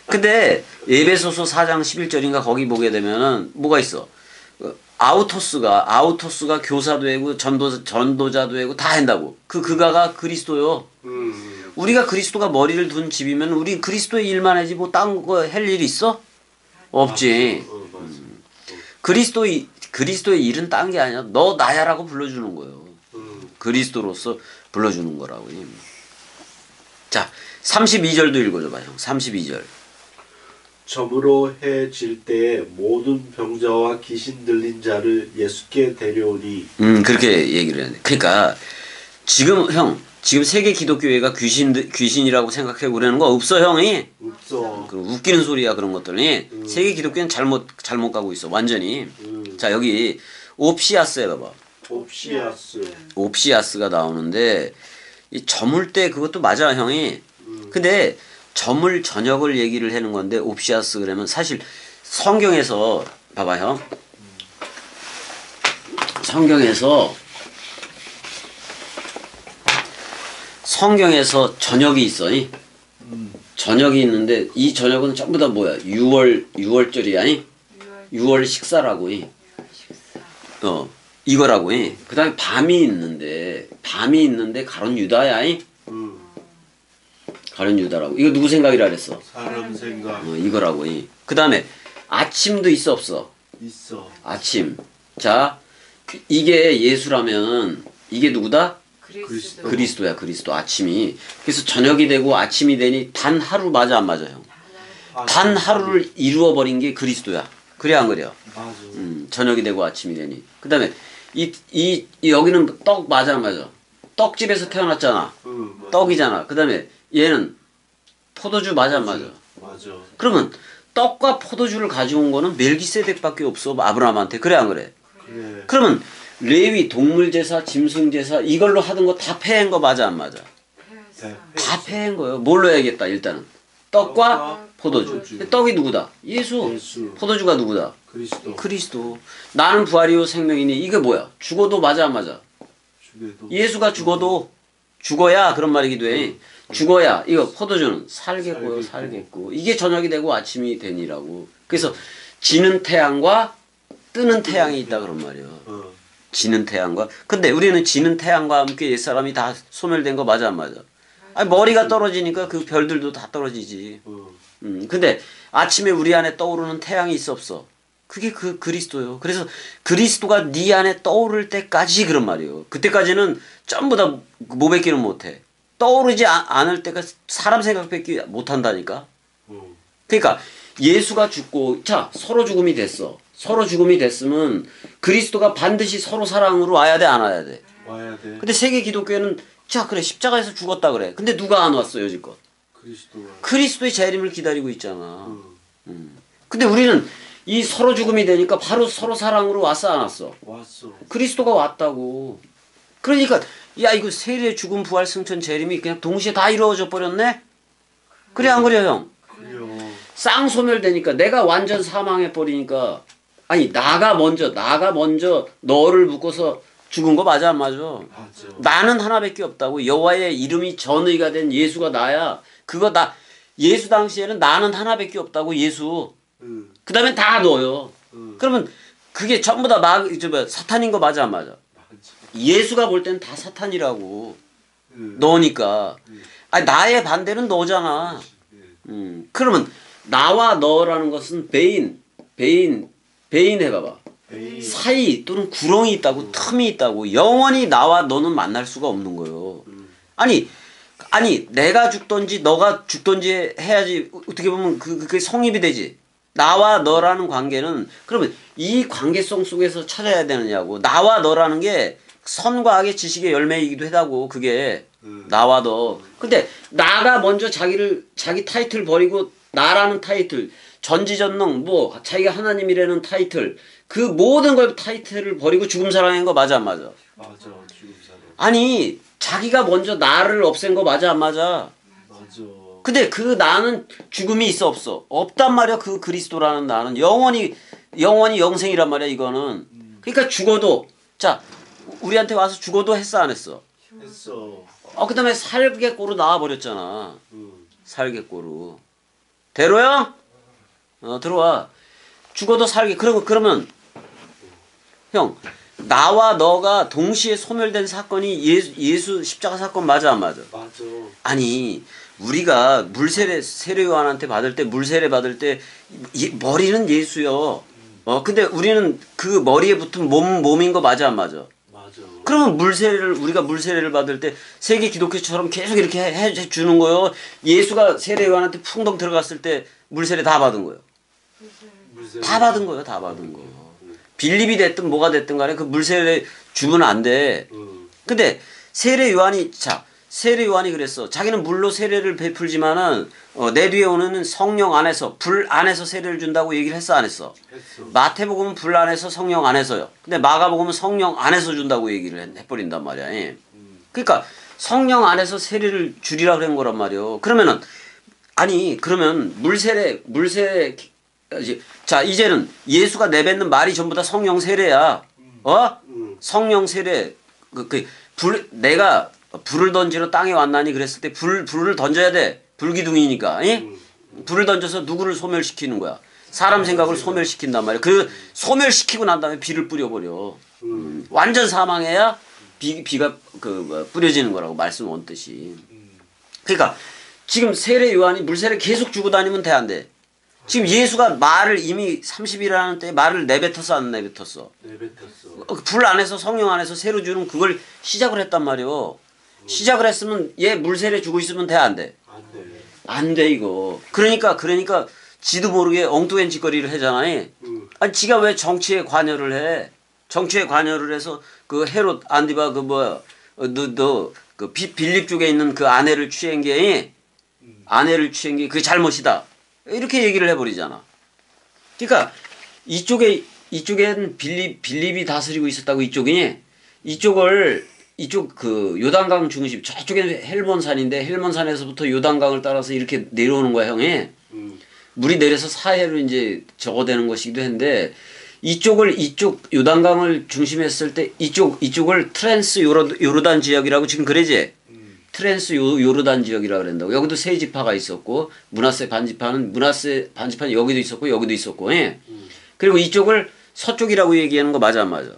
근데 에베소서 4장 11절인가 거기 보게 되면은 뭐가 있어? 아우토스가 교사도 하고 전도자도 하고 다 한다고. 그가가 그리스도요. 우리가 그리스도가 머리를 둔 집이면 우리 그리스도의 일만 하지 뭐 딴 거 할 일 있어? 없지. 그리스도의 일은 딴 게 아니야. 너 나야라고 불러주는 거예요. 그리스도로서 불러주는 거라고. 자, 32절도 읽어줘봐 형. 32절. 점으로 해 질 때에 모든 병자와 귀신 들린 자를 예수께 데려오니. 그렇게 얘기를 해야 돼. 그러니까 지금 세계 기독교회가 귀신이라고 생각해 그러는 거 없어 형이. 없어. 그 웃기는 소리야 그런 것들이. 세계 기독교는 잘못 가고 있어 완전히. 자 여기 옵시아스에 봐봐. 옵시아스가 나오는데 이 저물 때 그것도 맞아 형이. 근데 저물 저녁을 얘기를 하는 건데 옵시아스 그러면 사실 성경에서 봐봐 형. 성경에서 저녁이 있어. 저녁이 있는데 이 저녁은 전부 다 뭐야? 6월절이야. 6월 식사라고. 이거라고. 그다음에 밤이 있는데 가론 유다야. 가론 유다라고. 이거 누구 생각이라 그랬어? 사람 생각. 이거라고. 그다음에 아침도 있어 없어? 있어. 아침. 자, 이게 예수라면 이게 누구다? 그리스도야. 그리스도 아침이. 그래서 저녁이 되고 아침이 되니 단 하루 맞아 안 맞아 형? 단 하루를 이루어 버린 게 그리스도야. 그래 안 그래요? 맞아. 저녁이 되고 아침이 되니. 그다음에 여기는 떡 맞아 안 맞아? 떡집에서 태어났잖아. 떡이잖아. 그다음에 얘는 포도주 맞아 안 맞아? 맞아. 그러면 떡과 포도주를 가져온 거는 멜기세덱밖에 없어 아브라함한테. 그래 안 그래? 그래. 그러면 레위 동물제사 짐승제사 이걸로 하던 거 다 폐한 거 맞아 안 맞아? 다 폐한 거예요. 뭘로 해야겠다 일단은? 떡과 포도주. 떡이 누구다? 예수. 포도주가 누구다? 그리스도. 나는 부활이요 생명이니. 이게 뭐야? 죽어도 맞아 안 맞아? 예수가 죽어도 죽어야 그런 말이기도 해. 죽어야 이거 포도주는 살겠고 이게 저녁이 되고 아침이 되니라고. 그래서 지는 태양과 뜨는 태양이 있다 그런 말이에요. 지는 태양과. 근데 우리는 지는 태양과 함께 옛사람이 다 소멸된 거 맞아 안 맞아? 아니, 머리가 떨어지니까 그 별들도 다 떨어지지. 근데 아침에 우리 안에 떠오르는 태양이 있어 없어? 그게 그 그리스도요. 그래서 그리스도가 네 안에 떠오를 때까지 그런 말이에요. 그때까지는 전부 다 뭐 뱉기는 못해. 떠오르지 않을 때가 사람 생각밖에 못한다니까. 그러니까 예수가 죽고 자 서로 죽음이 됐어. 서로 죽음이 됐으면 그리스도가 반드시 서로 사랑으로 와야 돼 안 와야 돼? 와야 돼. 근데 세계 기독교는 자 그래 십자가에서 죽었다 그래. 근데 누가 안 왔어 여지껏? 그리스도가. 그리스도의 재림을 기다리고 있잖아. 근데 우리는 이 서로 죽음이 되니까 바로 서로 사랑으로 왔어 안 왔어? 왔어. 그리스도가 왔다고. 그러니까 야 이거 세례 죽음 부활 승천 재림이 그냥 동시에 다 이루어져 버렸네? 그래 안 그래 형? 그래요. 쌍소멸되니까 내가 완전 사망해 버리니까 아니 나가 먼저 너를 묶어서 죽은 거 맞아 안 맞아? 맞아. 나는 하나밖에 없다고. 여호와의 이름이 전의가 된 예수가 나야. 그거 나 예수 당시에는 나는 하나밖에 없다고 예수. 그 다음에 다 너요. 그러면 그게 전부 다 사탄인 거 맞아 안 맞아? 예수가 볼 때는 다 사탄이라고. 너니까. 아니 나의 반대는 너잖아. 그러면 나와 너라는 것은 베인 해봐봐. 사이 또는 구렁이 있다고 틈이 있다고. 영원히 나와 너는 만날 수가 없는 거예요. 아니 내가 죽든지 너가 죽든지 해야지 어떻게 보면 그게 성립이 되지. 나와 너라는 관계는 그러면 이 관계성 속에서 찾아야 되느냐고. 나와 너라는 게 선과 악의 지식의 열매이기도 하다고. 그게 나와 너. 근데 나가 먼저 자기 타이틀 버리고 나라는 타이틀 전지전능 뭐 자기가 하나님이라는 타이틀 그 모든 걸 타이틀을 버리고 죽음 사랑한 거 맞아 안 맞아? 맞아. 죽음 사랑. 아니 자기가 먼저 나를 없앤 거 맞아 안 맞아? 맞아. 근데 그 나는 죽음이 있어 없어? 없단 말이야. 그 그리스도라는 나는 영원히 영생이란 말이야 이거는. 그러니까 죽어도 자 우리한테 와서 죽어도 했어 안 했어? 했어. 그 다음에 살개꼬로 나와버렸잖아. 살개꼬로. 대로야? 들어와. 죽어도 살게. 그러면 형 나와 너가 동시에 소멸된 사건이 예수 십자가 사건 맞아 안 맞아? 맞아. 아니 우리가 세례 요한한테 받을 때 물세례 받을 때 머리는 예수요. 근데 우리는 그 머리에 붙은 몸인 거 맞아 안 맞아? 맞아. 그러면 우리가 물세례를 받을 때 세계 기독교처럼 계속 이렇게 해 주는 거요. 예수가 세례 요한한테 풍덩 들어갔을 때 물세례 다 받은 거예요. 다 받은 거예요. 다 받은 거. 빌립이 됐든 뭐가 됐든 간에 그 물세례 주면 안 돼. 근데 세례 요한이 그랬어. 자기는 물로 세례를 베풀지만은 내 뒤에 오는 성령 안에서 불 안에서 세례를 준다고 얘기를 했어 안 했어? 했어. 마태복음은 불 안에서 성령 안에서요. 근데 마가복음은 성령 안에서 준다고 얘기를 해버린단 말이야. 예. 그러니까 성령 안에서 세례를 주리라 그런 거란 말이요. 그러면 물세례 자 이제는 예수가 내뱉는 말이 전부 다 성령 세례야. 성령 세례 내가 불을 던지러 땅에 왔나니 그랬을 때 불을 던져야 돼. 불기둥이니까. 예? 불을 던져서 누구를 소멸시키는 거야? 사람 생각을 소멸시킨단 말이야. 그 소멸시키고 난 다음에 비를 뿌려버려. 완전 사망해야 비가 뿌려지는 거라고 말씀 원뜻이. 그러니까 지금 세례 요한이 물세례 계속 주고 다니면 돼 안 돼? 지금 예수가 말을 이미 30일이라는 때 말을 내뱉었어 안 내뱉었어? 내뱉었어. 불 안에서 성령 안에서 세로 주는 그걸 시작을 했단 말이오. 시작을 했으면 얘 물세례 주고 있으면 돼 안 돼? 안 돼. 안 돼 이거. 그러니까 지도 모르게 엉뚱한 짓거리를 하잖아. 아니 지가 왜 정치에 관여를 해? 정치에 관여를 해서 그 헤롯 안디바 빌립 쪽에 있는 그 아내를 취한 게 그게 잘못이다. 이렇게 얘기를 해버리잖아. 그러니까 이쪽엔 빌립이 다스리고 있었다고 이쪽 그 요단강 중심 저쪽에는 헬몬산인데 헬몬산에서부터 요단강을 따라서 이렇게 내려오는 거야 형이. 물이 내려서 사해로 이제 저거 되는 것이기도 했는데 이쪽 요단강을 중심했을 때 이쪽을 트랜스 요르단 지역이라고 지금 그러지. 트랜스 요르단 지역이라고 그런다고. 여기도 세 지파가 있었고 문하세 반지파는 여기도 있었고 예. 그리고 이쪽을 서쪽이라고 얘기하는 거 맞아 안 맞아?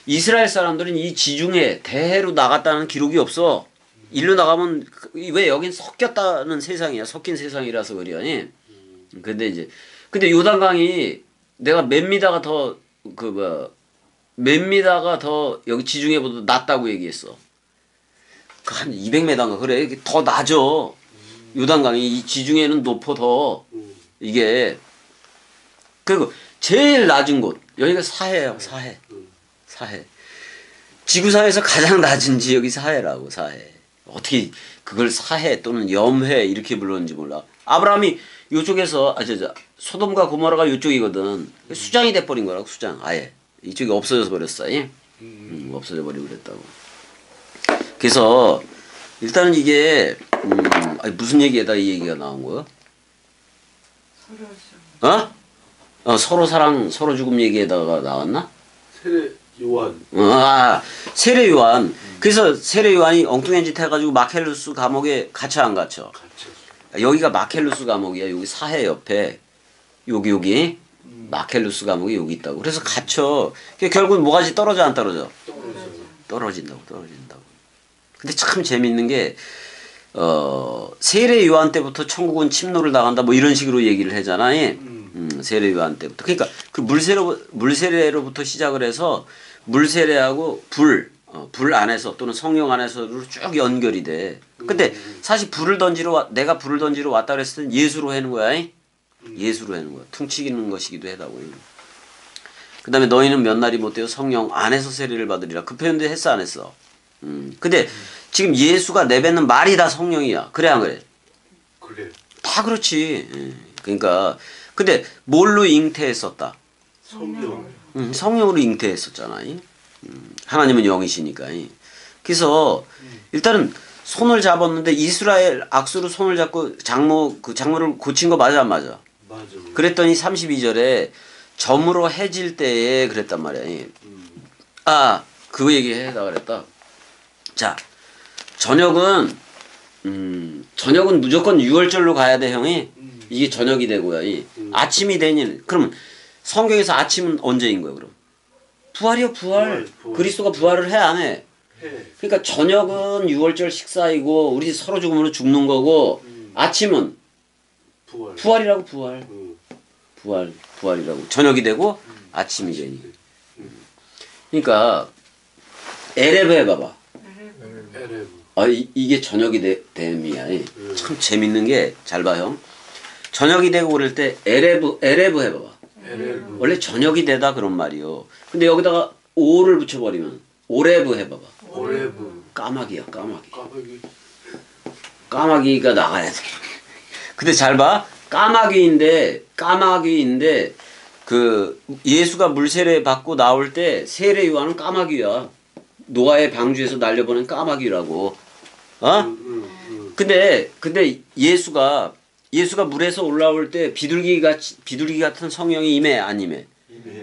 이스라엘 사람들은 이 지중해 대해로 나갔다는 기록이 없어. 일로 나가면 왜 여긴 섞였다는 세상이야. 섞인 세상이라서 그러니. 근데 요단강이 내가 몇 미터가 더 몇 미터가 더 여기 지중해보다 낮다고 얘기했어. 그 한 200m인가 그래. 더 낮어. 요단강이 이 지중해는 높아 더 이게. 그리고 제일 낮은 곳 여기가 사해예요. 사해. 지구상에서 가장 낮은 지역이 사해라고. 사해. 어떻게 그걸 사해 또는 염해 이렇게 불렀는지 몰라. 아브라함이 요쪽에서 소돔과 고모라가 요쪽이거든. 수장이 돼버린 거라고. 수장 아예 이쪽이 없어져서 버렸어. 예? 없어져 버리고 그랬다고. 그래서 일단은 이게 무슨 얘기에다 이 얘기가 나온 거야? 서로 사랑 서로 죽음 얘기에다가 나왔나? 세례 요한. 세례 요한. 그래서 세례 요한이 엉뚱한 짓 해가지고 마켈루스 감옥에 갇혀 안 갇혀? 여기가 마켈루스 감옥이야. 여기 사해 옆에 여기 마켈루스 감옥이 여기 있다고. 그래서 갇혀. 결국은 뭐가지 떨어져 안 떨어져? 떨어진다고. 근데 참 재밌는 게 세례 요한 때부터 천국은 침노를 당한다 뭐 이런 식으로 얘기를 하잖아. 세례 요한 때부터. 그러니까 그 물세례로부터 시작을 해서 물세례하고 불 안에서 또는 성령 안에서로 쭉 연결이 돼. 근데 사실 내가 불을 던지러 왔다 그랬을 땐 예수로 하는 거야. 예수로 하는 거야. 퉁치기는 것이기도 하다고. 그 다음에 너희는 몇 날이 못되어 성령 안에서 세례를 받으리라. 그 표현도 했어 안 했어? 근데 지금 예수가 내뱉는 말이 다 성령이야. 그래 안 그래? 그래. 다 그렇지. 그러니까 근데 뭘로 잉태했었다? 성령으로 잉태했었잖아. 하나님은 영이시니까. 그래서 일단은 손을 잡았는데 이스라엘 악수로 손을 잡고 장모를 고친 거 맞아 안 맞아? 맞아. 그랬더니 32절에 점으로 해질 때에 그랬단 말이야. 그거 얘기해다 그랬다. 자, 저녁은 무조건 6월절로 가야 돼, 형이. 이게 저녁이 되고요. 아침이 되니 그러면 성경에서 아침은 언제인 거예요, 그럼? 부활이요, 부활. 그리스도가 부활을 해, 안 해? 그러니까 저녁은 6월절 식사이고 우리 서로 죽으면 죽는 거고 아침은 부활이라고. 부활이라고. 저녁이 되고 아침이 되니. 그러니까 에레브 해봐봐. 이게 저녁이 됨이야. 참 재밌는 게 잘 봐, 형. 저녁이 되고 그럴 때 에레브 해봐봐. 원래 저녁이 되다 그런 말이요. 근데 여기다가 오를 붙여버리면 오레브 해봐봐. 까마귀야. 까마귀가 나가야 돼. 근데 잘 봐. 까마귀인데 그 예수가 물세례 받고 나올 때 세례 요한은 까마귀야. 노아의 방주에서 날려보낸 까마귀라고. 근데 예수가 물에서 올라올 때 비둘기 같은 성령이 임해 안 임해?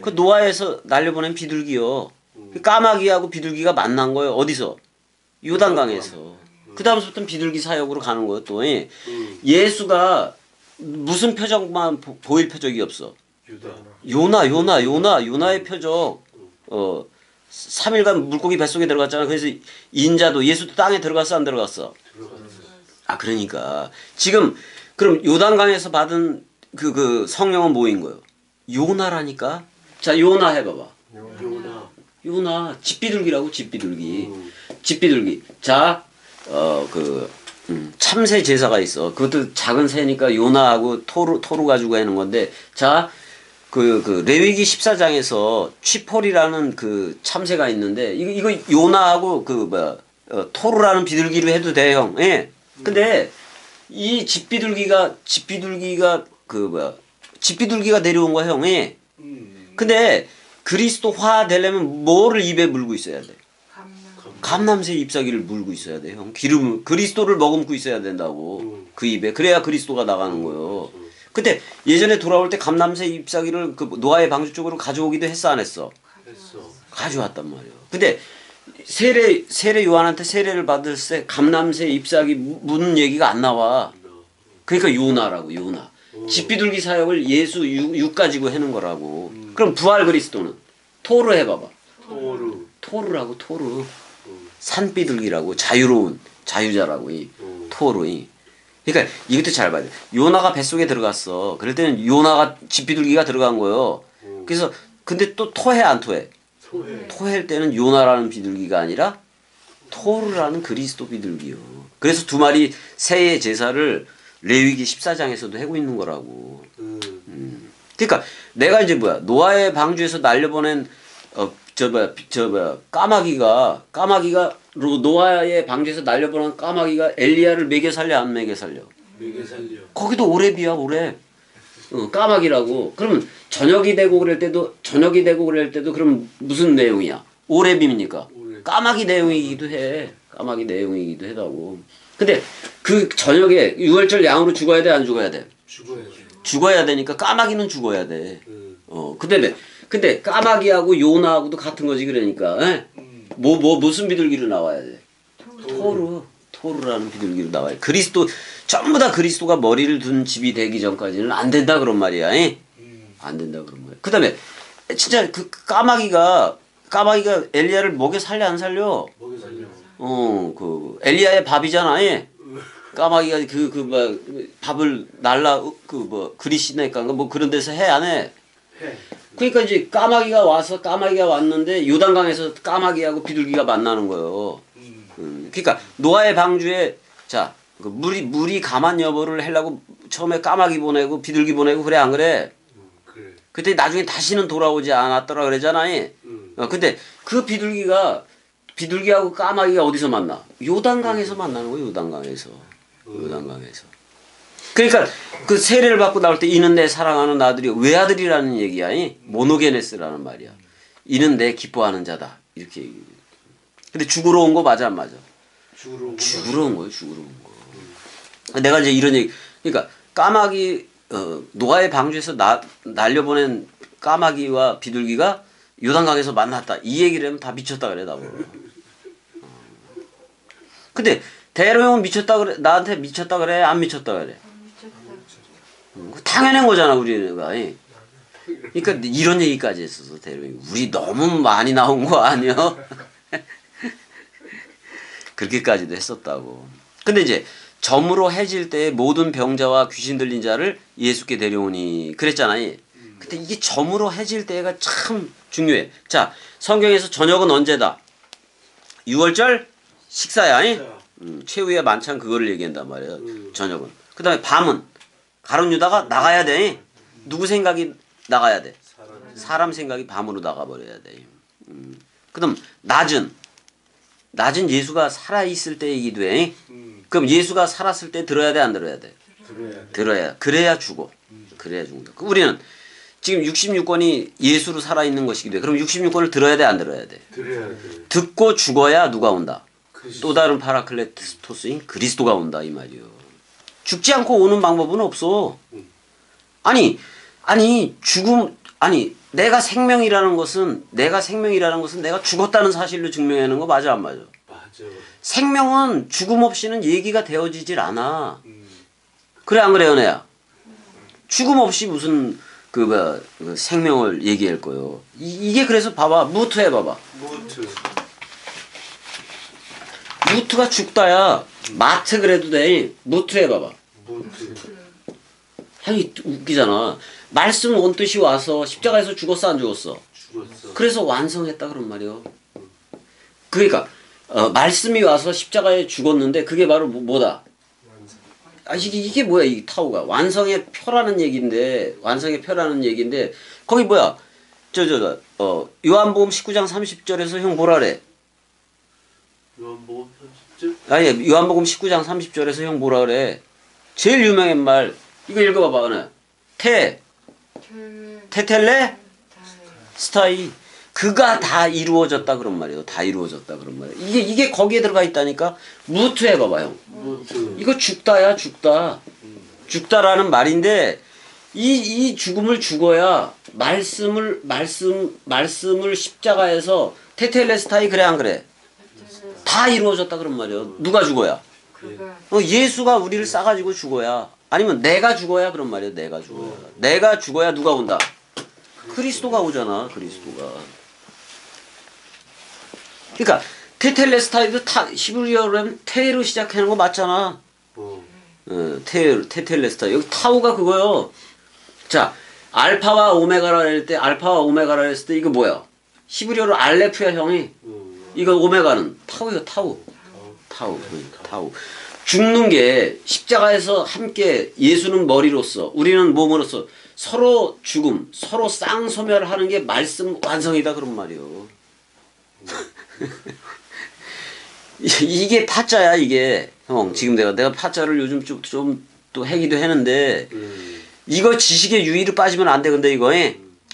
그 노아에서 날려보낸 비둘기요. 까마귀하고 비둘기가 만난 거예요. 어디서? 요단강에서. 그 다음부터는 비둘기 사역으로 가는 거예요. 또 예수가 무슨 표적만 보일 표적이 없어. 요나의 표적. 3일간 물고기 뱃속에 들어갔잖아. 그래서 인자도 예수도 땅에 들어갔어 안 들어갔어? 그러니까 지금 그럼 요단강에서 받은 그 성령은 뭐인 거예요? 요나라니까. 자, 요나 해봐봐. 요나 집비둘기라고. 집비둘기. 자, 참새 제사가 있어. 그것도 작은 새니까 요나하고 토루 가지고 하는 건데, 자, 그 레위기 14장에서 취폴이라는 그 참새가 있는데 이거 요나하고 토루라는 비둘기로 해도 돼, 형. 예. 근데 이 집비둘기가 내려온 거야, 형. 예. 근데 그리스도화 되려면 뭐를 입에 물고 있어야 돼? 감람새 잎사귀를 물고 있어야 돼, 형. 그리스도를 머금고 있어야 된다고. 그 입에. 그래야 그리스도가 나가는 거예요. 근데 예전에 돌아올 때 감람새 잎사귀를 그 노아의 방주 쪽으로 가져오기도 했어 안 했어? 가져왔단 말이에요. 근데 세례 요한한테 세례를 받을 때 감람새 잎사귀 무는 얘기가 안 나와. 그러니까 요나라고. 요나. 집비둘기 사역을 예수 육 가지고 하는 거라고. 그럼 부활 그리스도는 토르 해봐봐. 토르라고. 토르. 산비둘기라고. 자유로운 자유자라고 이 토르이. 그러니까 이것도 잘 봐야 돼. 요나가 뱃속에 들어갔어. 그럴 때는 요나가 집비둘기가 들어간 거예요. 그래서 근데 또 토해 안 토해? 토해일 때는 요나라는 비둘기가 아니라 토르라는 그리스도 비둘기요. 그래서 두 마리 새의 제사를 레위기 14장에서도 하고 있는 거라고. 그러니까 내가 이제 뭐야 노아의 방주에서 날려보낸 까마귀가 노아의 방주에서 날려보낸 까마귀가 엘리야를 먹여 살려 안 먹여 살려? 먹여 살려. 거기도 오렙이야 오렙. 까마귀라고. 그러면 저녁이 되고 그럴 때도 그럼 무슨 내용이야? 오렙입니까? 까마귀 내용이기도 해. 까마귀 내용이기도 하다고. 근데 그 저녁에 유월절 양으로 죽어야 돼 안 죽어야 돼? 죽어야 되니까 까마귀는 죽어야 돼. 근데 까마귀하고 요나하고도 같은 거지 그러니까. 무슨 비둘기로 나와야 돼? 토르라는 비둘기로 나와야 돼. 전부 다 그리스도가 머리를 둔 집이 되기 전까지는 안 된다 그런 말이야. 안 된다 그런 말이야. 그다음에 진짜 그 까마귀가 엘리야를 먹여 살려 안 살려? 먹여 살려. 그 엘리야의 밥이잖아. 까마귀가 밥을 그리시네까 뭐 그런 데서 해 안 해? 해. 그러니까 이제 까마귀가 왔는데 요단강에서 까마귀하고 비둘기가 만나는 거예요. 그러니까 노아의 방주에 그 물이 가만 여부를 하려고 처음에 까마귀 보내고 비둘기 보내고 그래 안 그래? 그래. 그때 나중에 다시는 돌아오지 않았더라 그러잖아. 근데 그 비둘기하고 까마귀가 어디서 만나? 요단강에서 만나는 거예요. 요단강에서. 그러니까 그 세례를 받고 나올 때 이는 내 사랑하는 아들이 외아들이라는 얘기야. 모노게네스라는 말이야. 이는 내 기뻐하는 자다. 이렇게 얘기해. 근데 죽으러 온 거 맞아 안 맞아? 죽으러 온 거예요. 내가 이제 이런 얘기 그러니까 까마귀 노아의 방주에서 날려보낸 까마귀와 비둘기가 요단강에서 만났다. 이 얘기를 하면 다 미쳤다 그래 나보고. 근데 대로형은 미쳤다 그래 나한테 미쳤다 그래 안 미쳤다 그래? 당연한 거잖아 우리가. 그러니까 이런 얘기까지 했어서 대로형이 우리 너무 많이 나온 거 아니야? 그렇게까지도 했었다고. 근데 이제 점으로 해질 때 모든 병자와 귀신 들린 자를 예수께 데려오니 그랬잖아요. 근데 이게 점으로 해질 때가 참 중요해. 자, 성경에서 저녁은 언제다? 유월절 식사야. 최후의 만찬 그거를 얘기한단 말이야. 저녁은. 그 다음에 밤은 가룟 유다가 나가야 돼. 누구 생각이 나가야 돼? 사람 생각이 밤으로 나가버려야 돼. 그 다음 낮은 예수가 살아있을 때 얘기도 해. 그럼 예수가 살았을 때 들어야 돼 안 들어야 돼? 들어야. 그래야 죽어. 그래야 죽는다. 우리는 지금 66권이 예수로 살아있는 것이기도 해. 그럼 66권을 들어야 돼 안 들어야 돼? 들어야 돼. 듣고 죽어야 누가 온다? 또 다른 파라클레토스인 그리스도가 온다 이 말이요. 죽지 않고 오는 방법은 없어. 아니 내가 생명이라는 것은 내가 죽었다는 사실로 증명하는 거 맞아 안 맞아? 맞아. 생명은 죽음 없이는 얘기가 되어지질 않아. 그래 안 그래 연애야? 죽음 없이 무슨 그 생명을 얘기할 거요. 이게 그래서 봐봐 무트 해봐봐. 무트가 죽다야. 마트 그래도 돼. 무트 해봐봐. 아니 웃기잖아. 말씀 원뜻이 와서 십자가에서 죽었어 안 죽었어? 죽었어. 그래서 완성했다 그런 말이요. 그러니까 말씀이 와서 십자가에 죽었는데 그게 바로 뭐다? 이게 뭐야 이 타오가 완성의 표라는 얘기인데 거기 뭐야 요한복음 19장 30절에서 형 뭐라 그래? 요한복음 30절? 아니 요한복음 19장 30절에서 형 뭐라 그래? 제일 유명한 말 이거 읽어봐봐 은혜. 테텔레 스타이 그가 다 이루어졌다 그런 말이에요. 다 이루어졌다 그런 말이에요. 이게 거기에 들어가 있다니까. 무트 해봐봐 형. 이거 죽다야 죽다. 죽다라는 말인데 이 죽음을 죽어야 말씀을 십자가에서 테텔레스타이 그래 안 그래? 다 이루어졌다 그런 말이에요. 누가 죽어야? 예수가 우리를 싸가지고 죽어야. 아니면 내가 죽어야 그런 말이에요. 내가 죽어야 누가 온다? 그리스도가 오잖아. 그리스도가. 그러니까 테텔레스타이도 히브리어로는 테로 시작하는 거 맞잖아. 테텔레스타. 여기 타우가 그거요. 자, 알파와 오메가라 할 때, 알파와 오메가라 했을 때 이거 뭐야? 히브리어로 알레프야, 형이. 이거 오메가는 타우요, 타우. 타우. 죽는 게 십자가에서 함께 예수는 머리로서 우리는 몸으로서 서로 죽음, 서로 쌍소멸하는 게 말씀 완성이다 그런 말이요. 이게 파자야 이게. 형 지금 내가 파자를 요즘 좀 또 해기도 했는데 이거 지식의 유의를 빠지면 안 돼. 근데 이거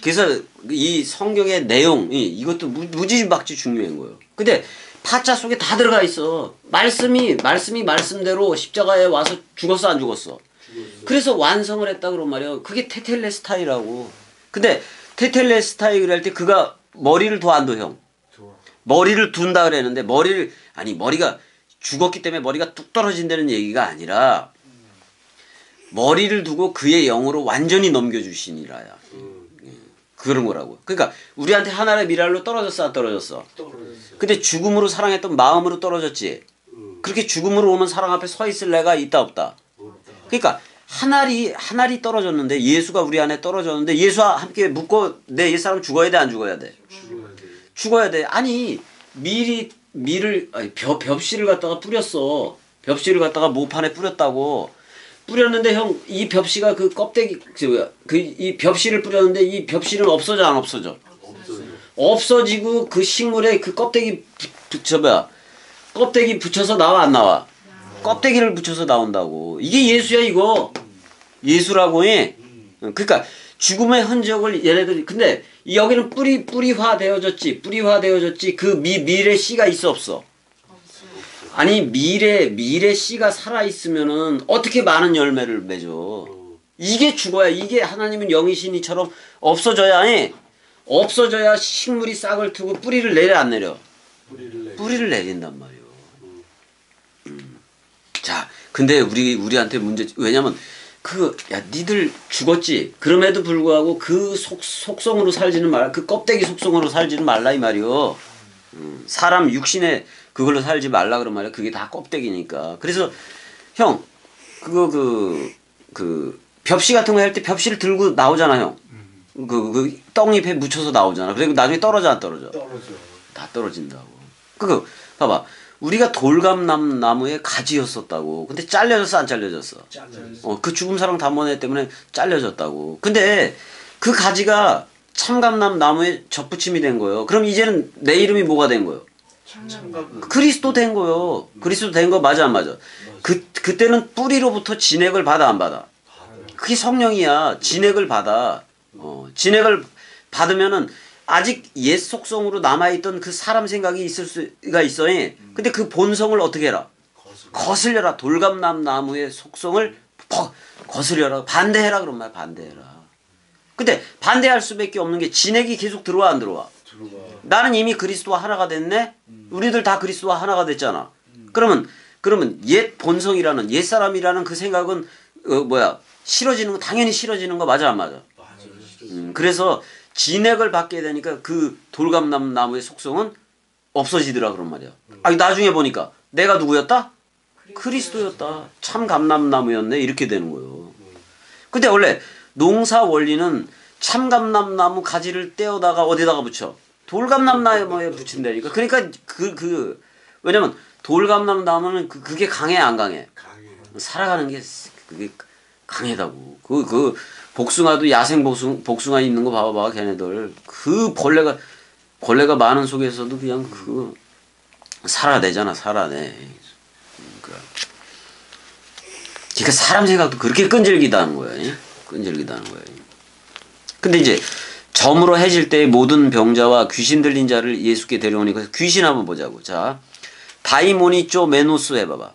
그래서 이 성경의 내용이 이것도 무지막지 중요한 거예요. 근데 파자 속에 다 들어가 있어. 말씀이 말씀대로 십자가에 와서 죽었어 안 죽었어. 그래서 완성을 했다 그런 말이야. 그게 테텔레스타이라고. 근데 테텔레스타이 그럴 때 그가 머리를 더 안 둬 형. 머리를 둔다 그랬는데 머리가 죽었기 때문에 머리가 뚝 떨어진다는 얘기가 아니라 머리를 두고 그의 영으로 완전히 넘겨주시니라야. 그런 거라고. 그러니까 우리한테 하나의 미랄로 떨어졌어 안 떨어졌어? 근데 죽음으로 사랑했던 마음으로 떨어졌지. 그렇게 죽음으로 오는 사랑 앞에 서 있을 내가 있다 없다. 그러니까 하나리 떨어졌는데 예수가 우리 안에 떨어졌는데 예수와 함께 묻고 내 옛사람 죽어야 돼 안 죽어야 돼? 죽어야 돼. 아니 벽실을 갖다가 뿌렸어. 벽실을 갖다가 모판에 뿌렸다고. 뿌렸는데 형 이 벽시가 그 껍데기 이 벽실을 뿌렸는데 이 벽실은 없어져 안 없어져? 없어지고 그 식물에 그 껍데기 껍데기 붙여서 나와 안 나와? 껍데기를 붙여서 나온다고. 이게 예수야 이거. 예수라고 해. 그러니까 죽음의 흔적을 얘네들이 근데 여기는 뿌리화 되어졌지. 그 밀의 씨가 있어 없어? 아니 밀의 씨가 살아있으면은 어떻게 많은 열매를 맺어. 이게 죽어야 이게 하나님은 영이시니처럼 없어져야 식물이 싹을 트고 뿌리를 내려 안 내려? 뿌리를 내린단 말이요. 자 근데 우리한테 문제 왜냐면 니들 죽었지. 그럼에도 불구하고 그 속성으로 살지는 말라. 그 껍데기 속성으로 살지는 말라 이 말이요. 사람 육신에 그걸로 살지 말라 그런 말이야. 그게 다 껍데기니까. 그래서 형 그 벽시 같은 거 할 때 벽시를 들고 나오잖아 형. 그 떡잎에 묻혀서 나오잖아. 그리고 나중에 떨어져 안 떨어져? 다 떨어진다고. 봐봐. 우리가 돌감나무의 가지였었다고. 근데 잘려졌어 안 잘려졌어? 그 죽음 사랑 단번에 때문에 잘려졌다고. 근데 그 가지가 참감나무에 접붙임이 된 거예요. 그럼 이제는 내 이름이 뭐가 된 거예요? 그리스도 된 거요. 그리스도 된 거 맞아 안 맞아? 그때는 뿌리로부터 진액을 받아 안 받아? 그게 성령이야. 진액을 받아. 진액을 받으면은 아직 옛 속성으로 남아있던 그 사람 생각이 있을 수가 있어. 근데 그 본성을 어떻게 해라? 거슬려라. 돌감나무의 속성을 거슬려라. 반대해라 그런 말. 반대해라. 근데 반대할 수밖에 없는 게 진액이 계속 들어와 안 들어와? 나는 이미 그리스도와 하나가 됐네. 우리들 다 그리스도와 하나가 됐잖아. 그러면 옛 본성이라는 옛 사람이라는 그 생각은 싫어지는 거 당연히 싫어지는 거 맞아 안 맞아? 그래서 진액을 받게 되니까 그 돌감나무의 속성은 없어지더라 그런 말이야. 아니 나중에 보니까 내가 누구였다? 그리스도였다. 참 감람나무였네. 이렇게 되는 거예요. 근데 원래 농사 원리는 참감람나무 가지를 떼어다가 어디다가 붙여? 돌감람나무에 붙인다니까. 그러니까 왜냐면 돌감람나무는 그게 강해 안 강해? 살아가는 게 그게 강하다고. 복숭아도 야생 복숭아 있는 거 봐봐 걔네들. 그 벌레가 많은 속에서도 그냥 살아내잖아. 살아내. 그러니까 사람 생각도 그렇게 끈질기다는 거야. 끈질기다는 거야. 근데 이제 점으로 해질 때의 모든 병자와 귀신 들린 자를 예수께 데려오니까 귀신 한번 보자고. 자, 다이모니쪼 메노스 해봐봐.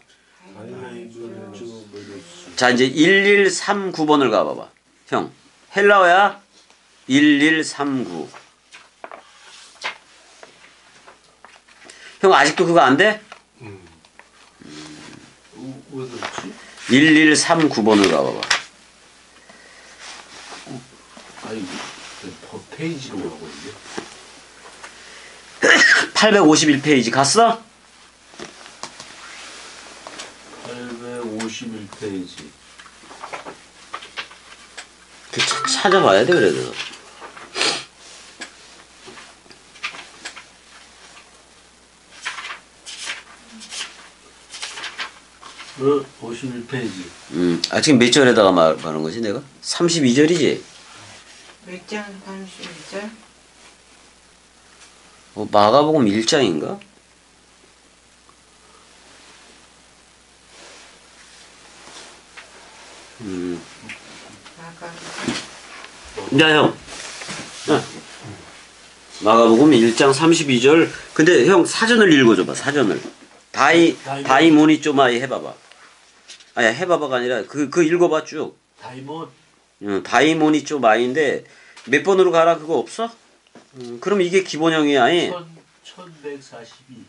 자, 이제 1139번을 가봐봐. 형, 헬라어야 1139. 형 아직도 그거 안 돼? 왜 그렇지? 1139번을 가봐봐. 아니 페이지로 가고 있는데. 851페이지 갔어? 851페이지. 찾아봐야 돼 그래도. 51페이지. 지금 몇 절에다가 말하는 거지 내가? 32절이지? 몇 장 32절? 마가복음 1장인가? 마가 야, 형. 마가복음 1장 32절. 근데 형 사전을 읽어줘봐, 사전을. 다이모니쪼마이 해봐봐. 아니, 해봐봐가 아니라 그 읽어봐 쭉. 다이몬. 다이모니쪼마이인데 몇 번으로 가라 그거 없어? 그럼 이게 기본형이야. 1142.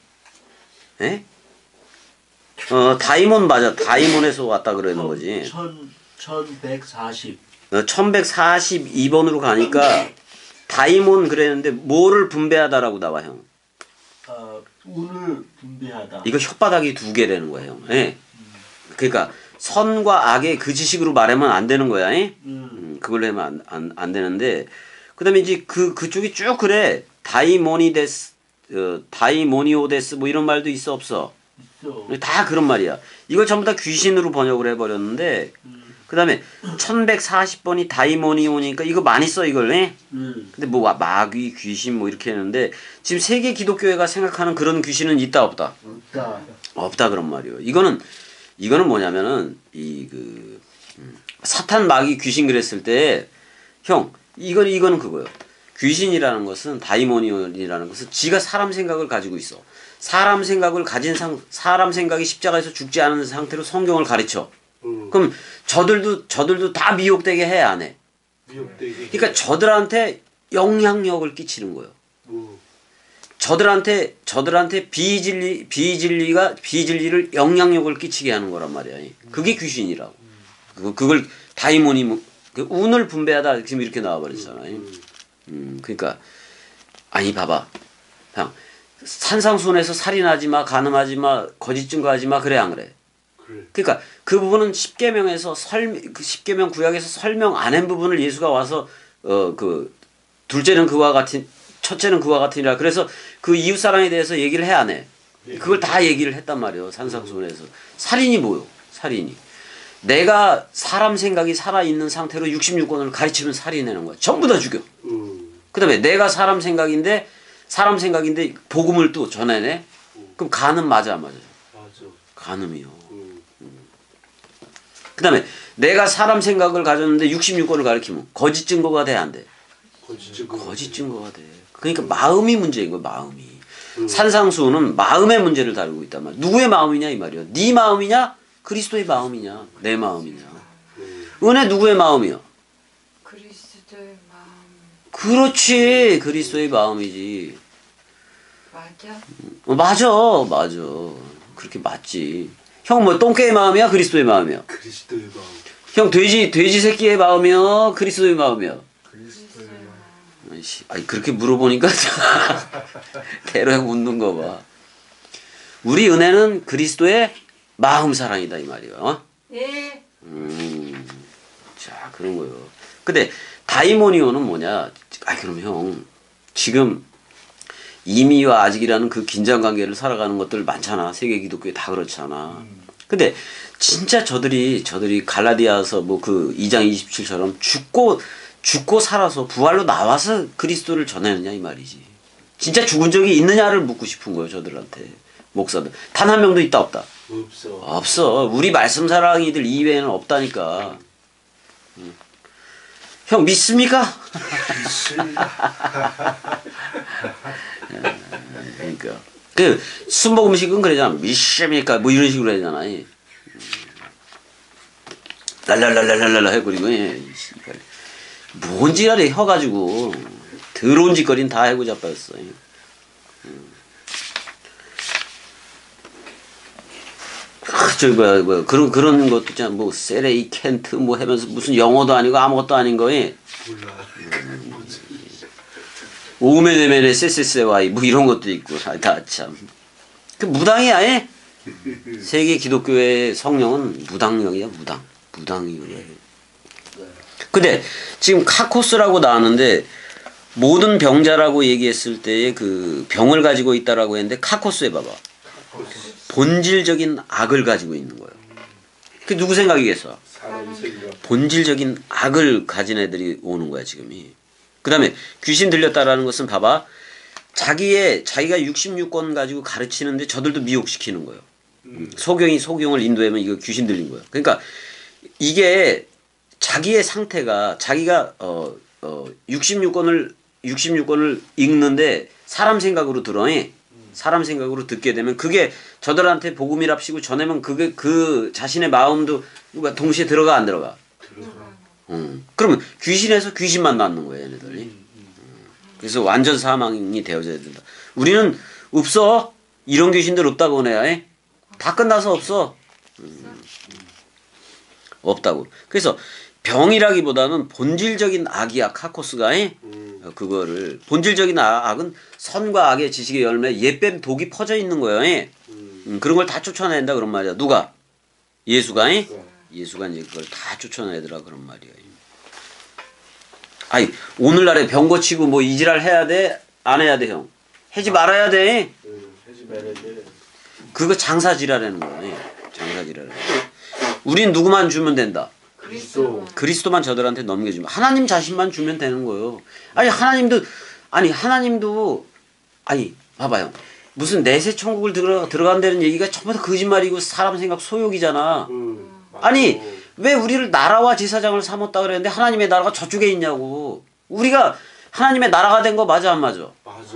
에? 다이몬 맞아. 다이몬에서 왔다 그러는 거지. 1140. 1142번으로 가니까 다이몬 그랬는데 뭐를 분배하다라고 나와 형. 운을 분배하다. 이거 혓바닥이 두 개라는 거야 형. 예. 그러니까 선과 악의 그 지식으로 말하면 안 되는 거야. 예? 그걸로 하면 안 되는데 그다음에 이제 그쪽이 쭉 그래. 다이모니데스, 다이모니오데스 뭐 이런 말도 있어 없어? 있어. 다 그런 말이야. 이걸 전부 다 귀신으로 번역을 해버렸는데 그 다음에 1140번이 다이모니오니까 이거 많이 써 이걸. 예? 근데 뭐 마귀 귀신 뭐 이렇게 했는데 지금 세계 기독교회가 생각하는 그런 귀신은 있다 없다? 없다 그런 말이에요. 이거는 뭐냐면은 사탄 마귀 귀신 그랬을 때 형 이거는 그거예요. 귀신이라는 것은 다이모니온이라는 것은 지가 사람 생각을 가지고 있어. 사람 생각을 가진 사람 생각이 십자가에서 죽지 않은 상태로 성경을 가르쳐. 그럼 저들도 다 미혹되게 해 안 해? 미혹되게. 그러니까 저들한테 영향력을 끼치는 거예요. 저들한테 비진리를 영향력을 끼치게 하는 거란 말이야. 그게 귀신이라고. 그걸 다이모니 운을 분배하다 지금 이렇게 나와버렸잖아요. 그러니까 아니 봐봐, 형 산상수훈에서 살인하지 마, 간음하지 마, 거짓 증거하지 마 그래 안 그래? 그러니까 그 부분은 십계명에서 십계명 구약에서 설명 안 한 부분을 예수가 와서 둘째는 그와 같은 첫째는 그와 같으니라. 그래서 그 이웃 사랑에 대해서 얘기를 해 안 해? 그걸 다 얘기를 했단 말이에요. 산상수훈에서. 살인이 뭐요? 살인이. 내가 사람 생각이 살아있는 상태로 66권을 가르치면 살인하는 거야. 전부 다 죽여. 그 다음에 내가 사람 생각인데 복음을 또 전해내? 그럼 간음 맞아 안 맞아? 맞아. 간음이요. 그 다음에 내가 사람 생각을 가졌는데 66권을 가르치면 거짓 증거가 돼 안 돼? 거짓 증거가 돼. 그러니까 마음이 문제인 거야. 마음이. 산상수훈은 마음의 문제를 다루고 있단 말이야. 누구의 마음이냐 이 말이야. 네 마음이냐 그리스도의 마음이냐 내 마음이냐. 은혜 누구의 마음이야? 그리스도의 마음. 그렇지. 그리스도의 마음이지. 맞아? 맞아. 그렇게 맞지. 형 뭐 똥개의 마음이야 그리스도의 마음이야? 그리스도의 마음. 형 돼지 새끼의 마음이야 그리스도의 마음이야? 그리스도의 마음. 아니 그렇게 물어보니까 대로 형 웃는 거 봐. 우리 은혜는 그리스도의 마음 사랑이다 이 말이야. 어? 예. 자 그런 거요. 근데 다이모니오는 뭐냐? 그럼 형 지금 이미와 아직이라는 그 긴장 관계를 살아가는 것들 많잖아. 세계 기독교에 다 그렇잖아. 근데 진짜 저들이 갈라디아서 뭐 그 2장 27처럼 죽고 살아서 부활로 나와서 그리스도를 전하느냐 이 말이지. 진짜 죽은 적이 있느냐를 묻고 싶은 거예요. 저들한테. 목사들. 단 한 명도 있다 없다? 없어. 우리 말씀 사랑이들 이외에는 없다니까. 형 믿습니까? 그러니까 그 순복음식은 그러잖아. 믿습니까? 뭐 이런 식으로 하잖아. 랄랄랄랄랄라 해버리고 뭔 지랄에 혀가지고 더러운 짓거리는 다 해고 자빠졌어. 저기 뭐야 그런 것도 있잖아. 뭐 세레이 켄트 뭐 하면서 무슨 영어도 아니고 아무것도 아닌 거에. 몰라. 오메네메네 세세세와이 뭐 이런 것도 있고 다 참. 그 무당이야. 예? 세계 기독교의 성령은 무당령이야 무당. 무당이래. 근데 지금 카코스라고 나왔는데 모든 병자라고 얘기했을 때의 그 병을 가지고 있다라고 했는데 카코스에 봐봐. 본질적인 악을 가지고 있는 거예요. 그 누구 생각이겠어? 본질적인 악을 가진 애들이 오는 거야 지금이. 그 다음에 귀신 들렸다라는 것은 봐봐. 자기가 66권 가지고 가르치는데 저들도 미혹시키는 거예요. 소경이 소경을 인도하면 이거 귀신 들린 거예요. 그러니까 이게 자기의 상태가 자기가 66권을 읽는데 사람 생각으로 들어. 사람 생각으로 듣게 되면 그게 저들한테 복음이랍시고 전하면 그게 그 자신의 마음도 동시에 들어가 안 들어가? 그러면 귀신에서 귀신만 낳는 거예요, 얘네들이. 그래서 완전 사망이 되어져야 된다. 우리는 없어. 이런 귀신들 없다고 해야. 다 끝나서 없어. 없다고. 그래서 병이라기보다는 본질적인 악이야, 카코스가. 그거를 본질적인 악은 선과 악의 지식의 열매 예뱀 독이 퍼져 있는 거예요. 그런 걸 다 쫓아낸다 그런 말이야. 누가? 예수가. 예수가 이제 그걸 다 쫓아내더라 그런 말이야. 아니 오늘날에 병 고치고 뭐 이지랄 해야 돼? 안 해야 돼 형? 하지 말아야 돼. 하지 말아야 돼. 그거 장사지랄하는 거야. 장사지랄하는 거야. 우린 누구만 주면 된다. 그리스도만 저들한테 넘겨주면 하나님 자신만 주면 되는 거예요. 하나님도 봐봐요. 무슨 내세 천국을 들어간다는 얘기가 전부 다 거짓말이고 사람 생각 소욕이잖아. 아니 왜 우리를 나라와 제사장을 삼았다 그랬는데 하나님의 나라가 저쪽에 있냐고. 우리가 하나님의 나라가 된 거 맞아 안 맞아? 맞아.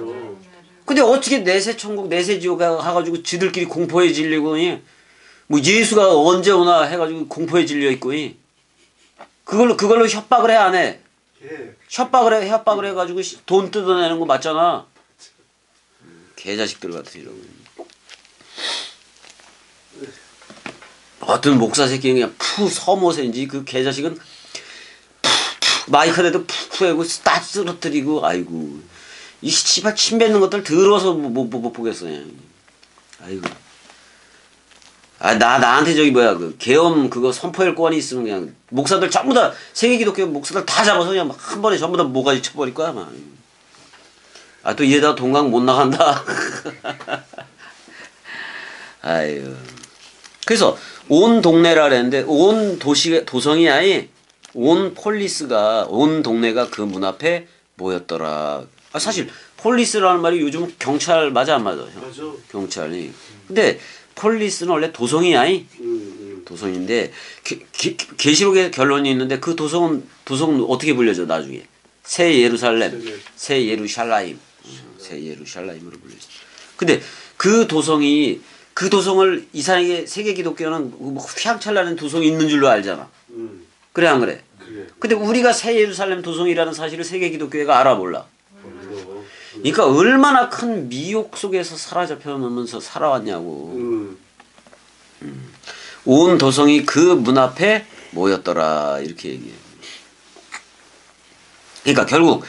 근데 어떻게 내세 천국 내세 지옥 해가지고 지들끼리 공포에 질리고 뭐 예수가 언제 오나 해가지고 공포에 질려 있고 그걸로 협박을 해 안 해? 협박을 해가지고 돈 뜯어내는 거 맞잖아. 개자식들 같은 이러고. 어떤 목사 새끼는 그냥 푸 서모세인지 그 개자식은 마이크 대도 푹 해고 딱 쓰러뜨리고 아이고 이 씨발 침 뱉는 것들 더러워서 못 보겠어 그냥. 아이고. 나한테 저기 뭐야 그 계엄 그거 선포일권이 있으면 그냥 목사들 전부 다 세계 기독교 목사들 다 잡아서 그냥 한 번에 전부 다 모가지 쳐버릴 거야 아마. 또 이래다가 동강 못 나간다. 아유. 그래서 온 동네라 그랬는데 온 도성이 아예 온 폴리스가 온 동네가 그 문 앞에 모였더라. 사실 폴리스라는 말이 요즘 경찰 맞아 안 맞아? 맞아. 경찰이. 근데 폴리스는 원래 도성이야. 도성인데 계시록에 결론이 있는데 그 도성은 어떻게 불려져 나중에? 새 예루살렘, 새 예루샬라임, 새 예루샬라임으로 불려져. 근데 그 도성을 이상하게 세계 기독교는 뭐 휘황찬란한 도성이 있는 줄로 알잖아. 그래 안 그래? 그래. 근데 우리가 새 예루살렘 도성이라는 사실을 세계 기독교회가 알아 몰라. 그러니까 얼마나 큰 미혹 속에서 사로잡혀 놓으면서 살아왔냐고. 온 도성이 그 문 앞에 모였더라 이렇게 얘기해요. 그러니까 결국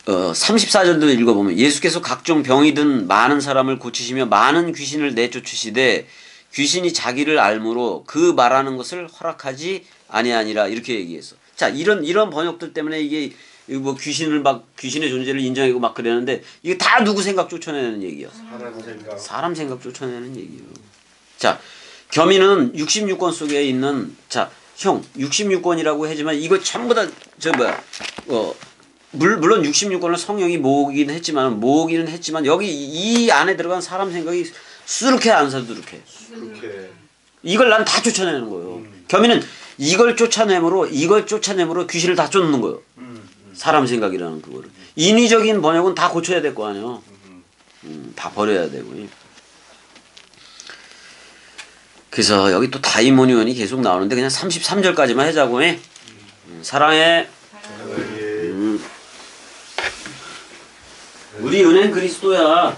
34절도 읽어보면 예수께서 각종 병이 든 많은 사람을 고치시며 많은 귀신을 내쫓으시되 귀신이 자기를 알므로 그 말하는 것을 허락하지 아니하니라 이렇게 얘기했어. 자 이런 번역들 때문에 이게 뭐 귀신의 존재를 인정하고 막 그러는데 이게 다 누구 생각 쫓아내는 얘기야? 사람 생각 쫓아내는 얘기예요. 자 겸이는 66권 속에 있는 형 66권이라고 하지만 이거 전부 다 물론 66권을 성령이 모으기는 했지만 여기 이 안에 들어간 사람 생각이 수룩해 안 수룩해? 이걸 난 다 쫓아내는 거예요. 겸이는 이걸 쫓아내므로 귀신을 다 쫓는 거예요. 사람 생각이라는 그거를. 인위적인 번역은 다 고쳐야 될 거 아니에요. 다 버려야 되고. 그래서 여기 또 다이모니온이 계속 나오는데 그냥 33절까지만 하자고. 사랑해. 우리 은행 그리스도야.